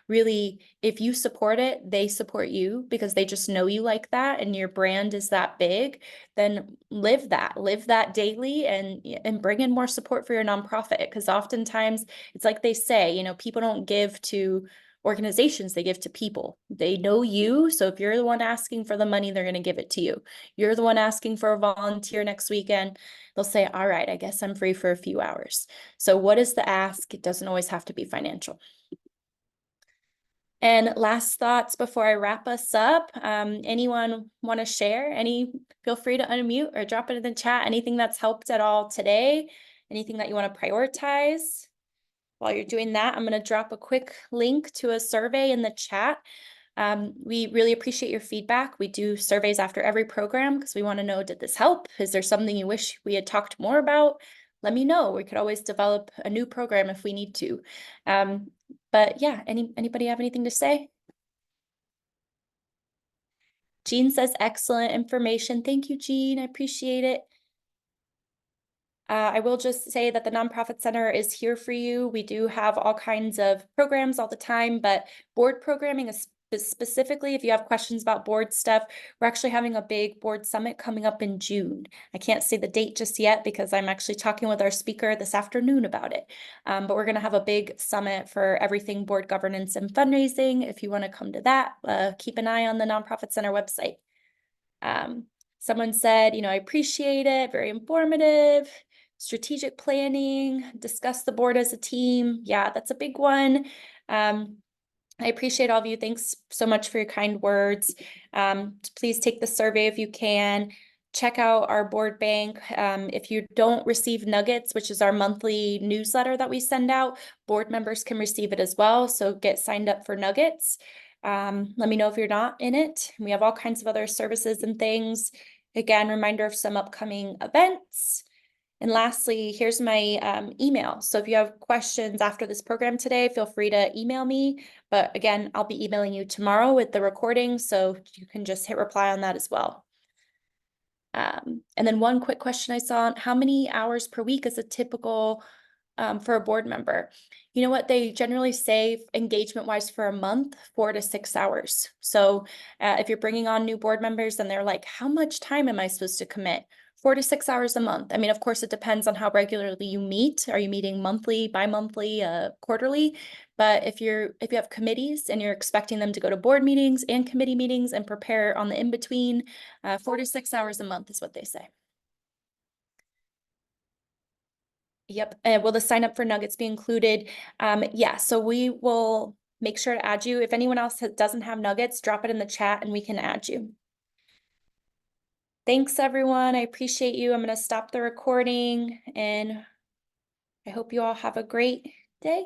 really, if you support it, they support you because they just know you like that and your brand is that big, then live that daily, and bring in more support for your nonprofit. Because oftentimes it's like they say, people don't give to organizations, they give to people. They know you, so if you're the one asking for the money, they're going to give it to you. You're the one asking for a volunteer next weekend, they'll say, all right, I guess I'm free for a few hours. So what is the ask? It doesn't always have to be financial. And last thoughts before I wrap us up, anyone want to share? Feel free to unmute or drop it in the chat. Anything that's helped at all today? Anything that you want to prioritize? While you're doing that, I'm going to drop a quick link to a survey in the chat. We really appreciate your feedback. We do surveys after every program because we want to know, did this help? Is there something you wish we had talked more about? Let me know. We could always develop a new program if we need to. But yeah, anybody have anything to say? Jean says, excellent information. Thank you, Jean. I appreciate it. I will just say that the Nonprofit Center is here for you. We do have all kinds of programs all the time, but board programming is specifically, if you have questions about board stuff, we're actually having a big board summit coming up in June. I can't say the date just yet because I'm actually talking with our speaker this afternoon about it. But we're going to have a big summit for everything board governance and fundraising. If you want to come to that, keep an eye on the Nonprofit Center website. Someone said, I appreciate it, very informative. Strategic planning, discuss the board as a team. Yeah, that's a big one. I appreciate all of you. Thanks so much for your kind words. Please take the survey if you can. Check out our board bank. If you don't receive Nuggets, which is our monthly newsletter that we send out, board members can receive it as well. So get signed up for Nuggets. Let me know if you're not in it. We have all kinds of other services and things. Again, reminder of some upcoming events. And lastly, here's my email. So if you have questions after this program today, feel free to email me. But again, I'll be emailing you tomorrow with the recording, so you can just hit reply on that as well. And then one quick question I saw, how many hours per week is a typical for a board member? You know what, they generally say engagement wise for a month, 4 to 6 hours. So if you're bringing on new board members and they're like, how much time am I supposed to commit? 4 to 6 hours a month. I mean, of course, it depends on how regularly you meet. Are you meeting monthly, bi-monthly, quarterly? But if you have committees and you're expecting them to go to board meetings and committee meetings and prepare on the in-between, 4 to 6 hours a month is what they say. Yep. Will the sign up for Nuggets be included? Yeah, so we will make sure to add you. If anyone else doesn't have Nuggets, drop it in the chat and we can add you. Thanks, everyone. I appreciate you. I'm going to stop the recording and I hope you all have a great day.